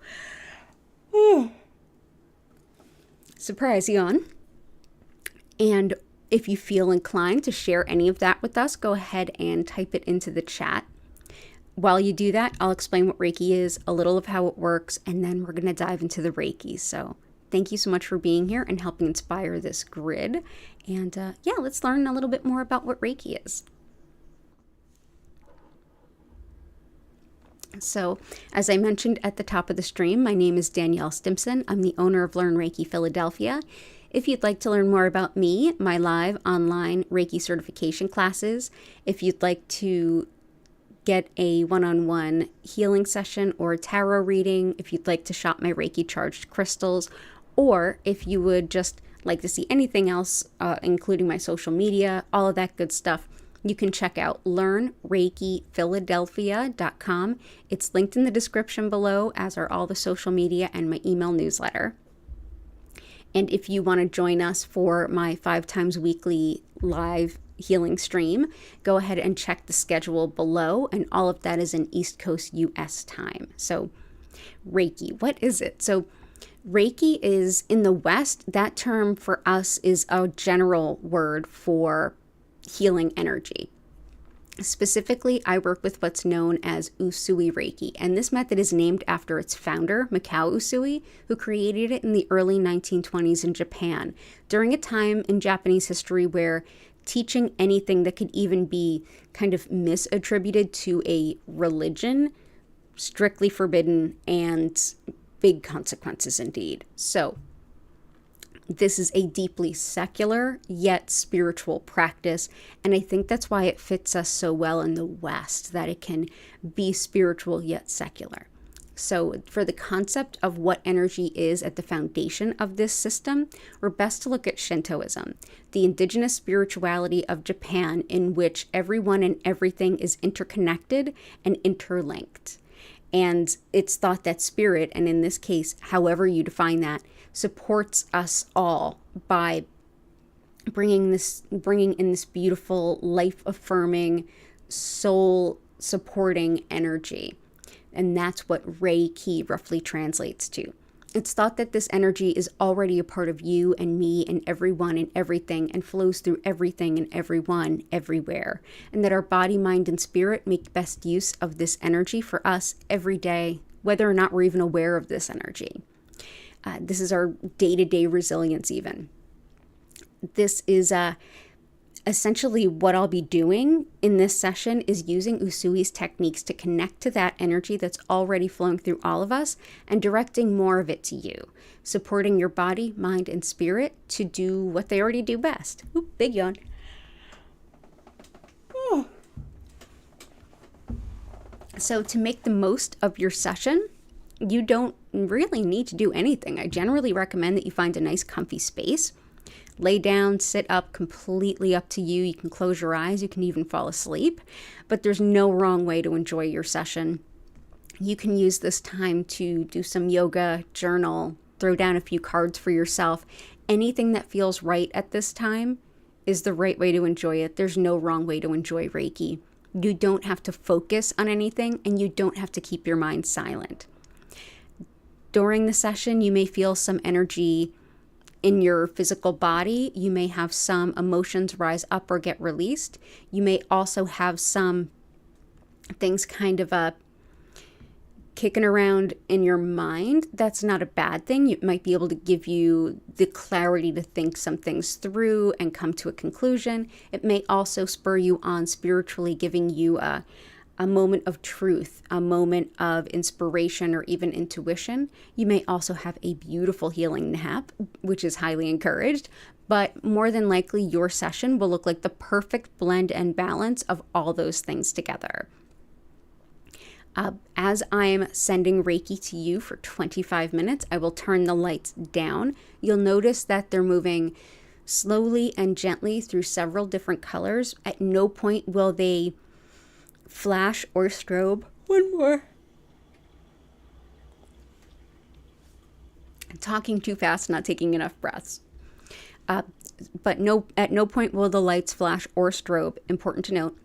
Surprise, yawn. And if you feel inclined to share any of that with us, go ahead and type it into the chat. While you do that, I'll explain what Reiki is, a little of how it works, and then we're going to dive into the Reiki. So thank you so much for being here and helping inspire this grid. And yeah, let's learn a little bit more about what Reiki is. So, as I mentioned at the top of the stream, my name is Danielle Stimpson. I'm the owner of Learn Reiki Philadelphia. If you'd like to learn more about me, my live online Reiki certification classes, if you'd like to get a one-on-one healing session or tarot reading, if you'd like to shop my Reiki charged crystals, or if you would just like to see anything else, including my social media, all of that good stuff, you can check out learnreikiphiladelphia.com. It's linked in the description below, as are all the social media and my email newsletter. And if you want to join us for my 5 times weekly live healing stream, go ahead and check the schedule below. And all of that is in East Coast US time. So Reiki, what is it? So Reiki is, in the West, that term for us is a general word for healing energy. Specifically, I work with what's known as Usui Reiki, and this method is named after its founder, Mikao Usui, who created it in the early 1920s in Japan, during a time in Japanese history where teaching anything that could even be kind of misattributed to a religion, strictly forbidden and big consequences indeed. So this is a deeply secular yet spiritual practice, and I think that's why it fits us so well in the West, that it can be spiritual yet secular. So for the concept of what energy is at the foundation of this system, we're best to look at Shintoism, the indigenous spirituality of Japan, in which everyone and everything is interconnected and interlinked. And it's thought that spirit, and in this case, however you define that, supports us all by bringing in this beautiful, life-affirming, soul-supporting energy. And that's what Reiki roughly translates to. It's thought that this energy is already a part of you and me and everyone and everything, and flows through everything and everyone everywhere. And that our body, mind, and spirit make best use of this energy for us every day, whether or not we're even aware of this energy. This is our day-to-day resilience even. This is essentially what I'll be doing in this session, is using Usui's techniques to connect to that energy that's already flowing through all of us and directing more of it to you, supporting your body, mind, and spirit to do what they already do best. Oop, big yawn. So to make the most of your session, you don't really need to do anything. I generally recommend that you find a nice comfy space. Lay down, sit up, completely up to you. You can close your eyes. You can even fall asleep. But there's no wrong way to enjoy your session. You can use this time to do some yoga, journal, throw down a few cards for yourself. Anything that feels right at this time is the right way to enjoy it. There's no wrong way to enjoy Reiki. You don't have to focus on anything, and you don't have to keep your mind silent. During the session, you may feel some energy in your physical body. You may have some emotions rise up or get released. You may also have some things kind of kicking around in your mind. That's not a bad thing. It might be able to give you the clarity to think some things through and come to a conclusion. It may also spur you on spiritually, giving you a moment of truth, a moment of inspiration, or even intuition. You may also have a beautiful healing nap, which is highly encouraged, but more than likely your session will look like the perfect blend and balance of all those things together. As I'm sending Reiki to you for 25 minutes, I will turn the lights down. You'll notice that they're moving slowly and gently through several different colors. At no point will they flash or strobe. One more. I'm talking too fast, not taking enough breaths. But at no point will the lights flash or strobe. Important to note.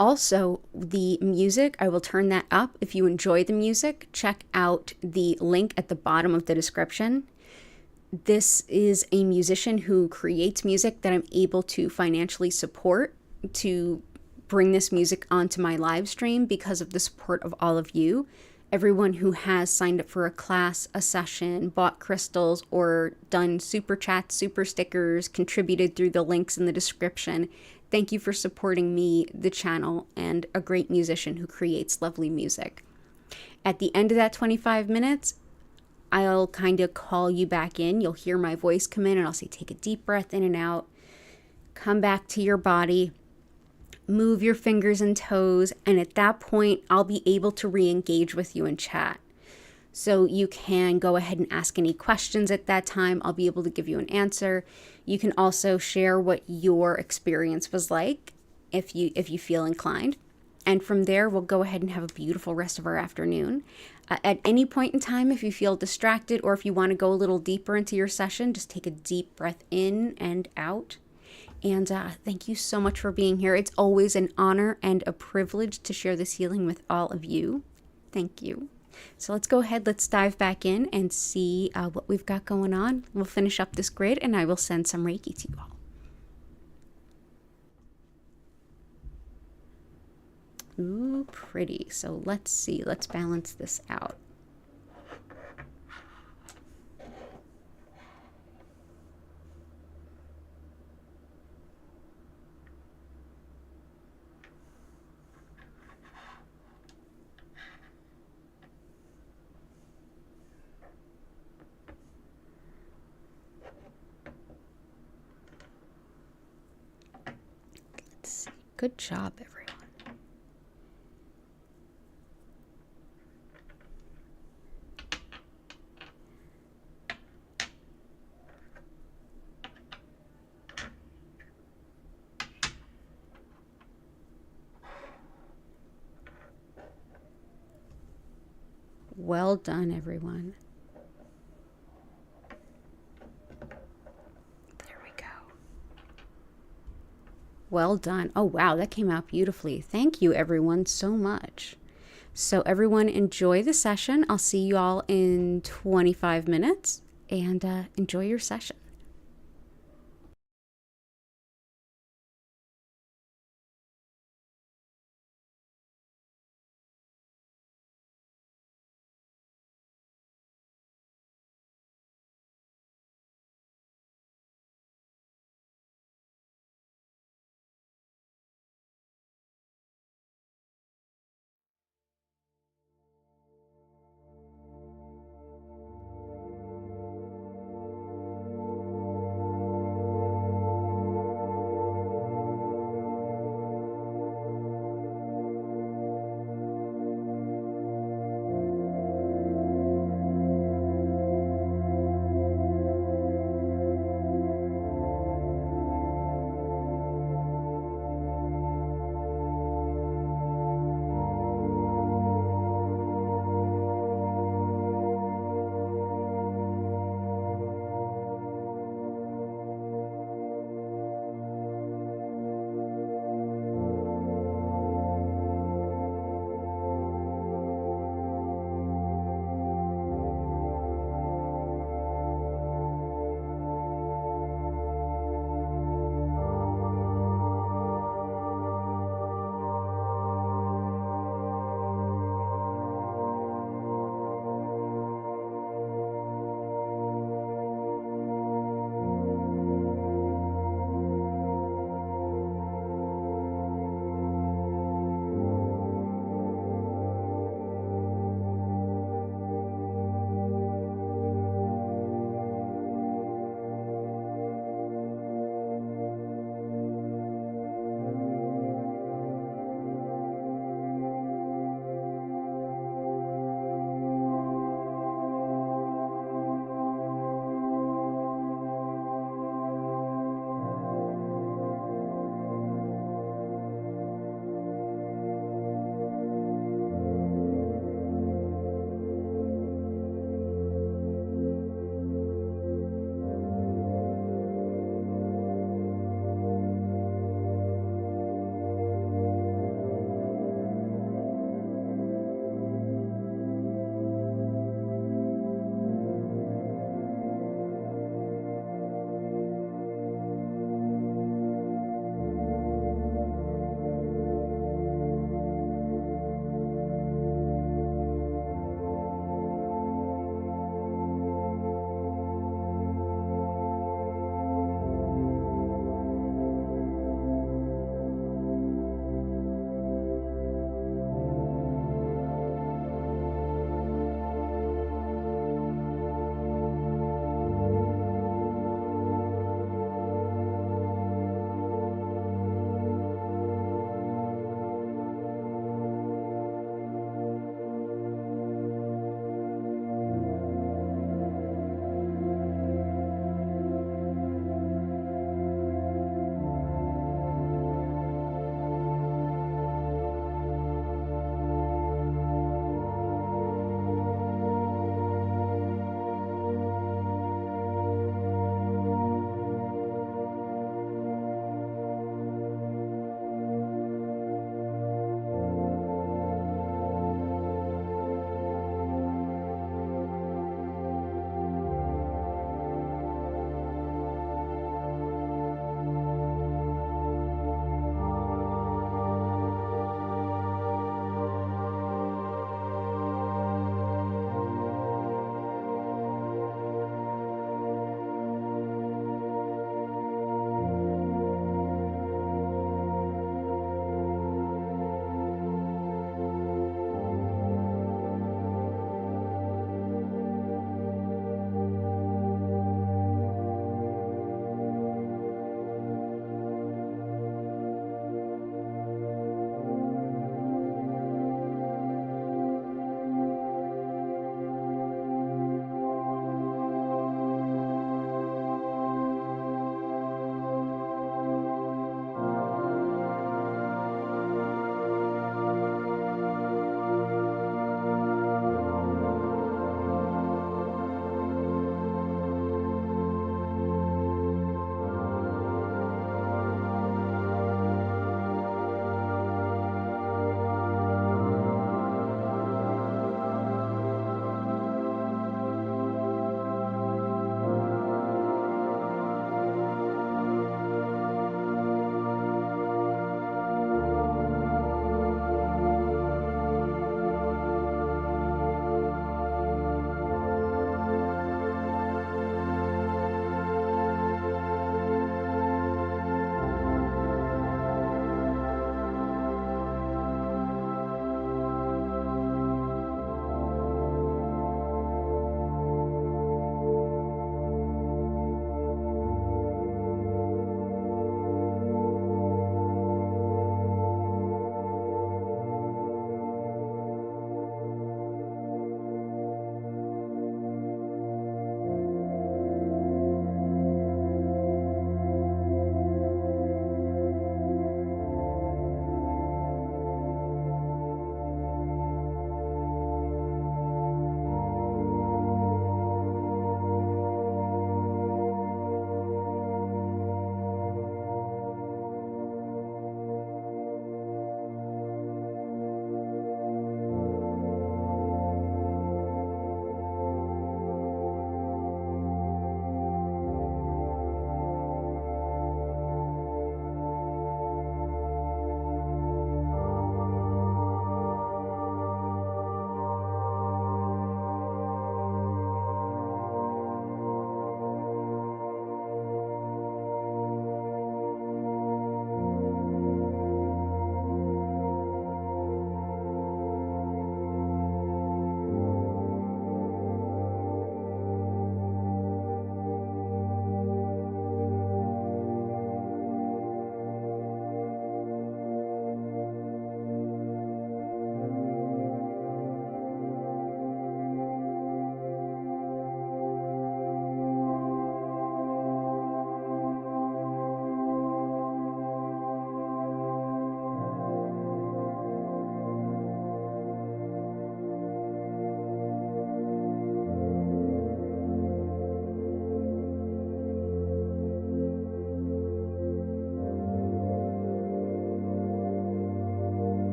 Also, the music, I will turn that up. If you enjoy the music, check out the link at the bottom of the description. This is a musician who creates music that I'm able to financially support to bring this music onto my live stream because of the support of all of you. Everyone who has signed up for a class, a session, bought crystals, or done super chats, super stickers, contributed through the links in the description. Thank you for supporting me, the channel, and a great musician who creates lovely music. At the end of that 25 minutes, I'll kind of call you back in. You'll hear my voice come in and I'll say, take a deep breath in and out. Come back to your body. Move your fingers and toes, and at that point, I'll be able to re-engage with you in chat. So you can go ahead and ask any questions at that time. I'll be able to give you an answer. You can also share what your experience was like if you feel inclined. And from there, we'll go ahead and have a beautiful rest of our afternoon. At any point in time, if you feel distracted or if you want to go a little deeper into your session, just take a deep breath in and out. And thank you so much for being here. It's always an honor and a privilege to share this healing with all of you. Thank you. So let's go ahead, let's dive back in and see what we've got going on. We'll finish up this grid and I will send some Reiki to you all. Ooh, pretty. So let's see, let's balance this out. Let's see. Good job, everyone. Well done, everyone. There we go. Well done. Oh, wow, that came out beautifully. Thank you, everyone, so much. So everyone enjoy the session. I'll see you all in 25 minutes and enjoy your session.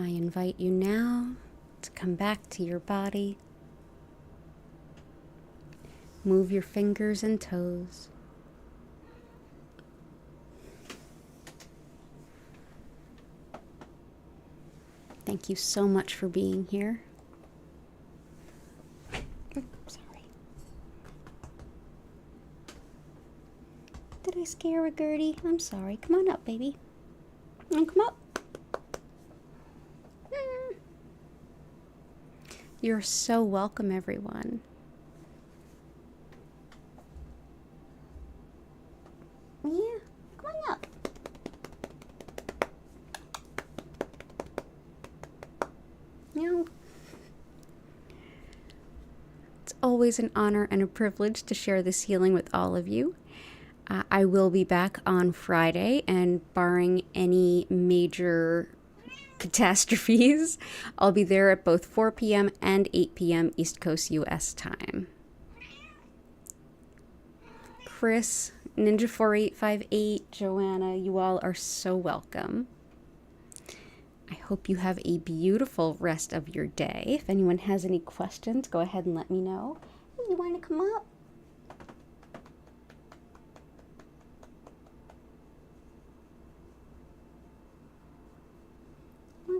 I invite you now to come back to your body. Move your fingers and toes. Thank you so much for being here. Oh, sorry. Did I scare a Gertie? I'm sorry. Come on up, baby. And come up. You're so welcome, everyone. Yeah, come on up. No. It's always an honor and a privilege to share this healing with all of you. I will be back on Friday, and barring any major catastrophes, I'll be there at both 4 p.m. and 8 p.m. East Coast US time. Chris, Ninja4858, Joanna, you all are so welcome. I hope you have a beautiful rest of your day. If anyone has any questions, go ahead and let me know. You want to come up?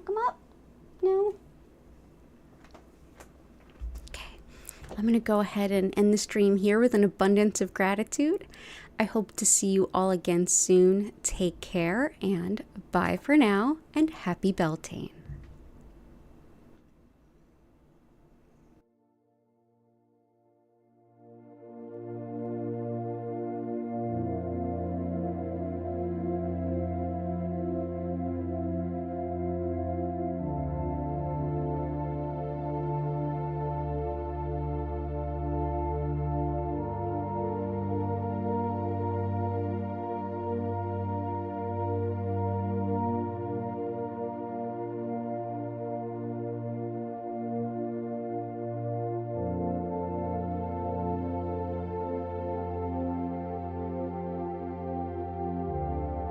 Come up? No? Okay. I'm going to go ahead and end the stream here with an abundance of gratitude. I hope to see you all again soon. Take care and bye for now, and happy Beltane.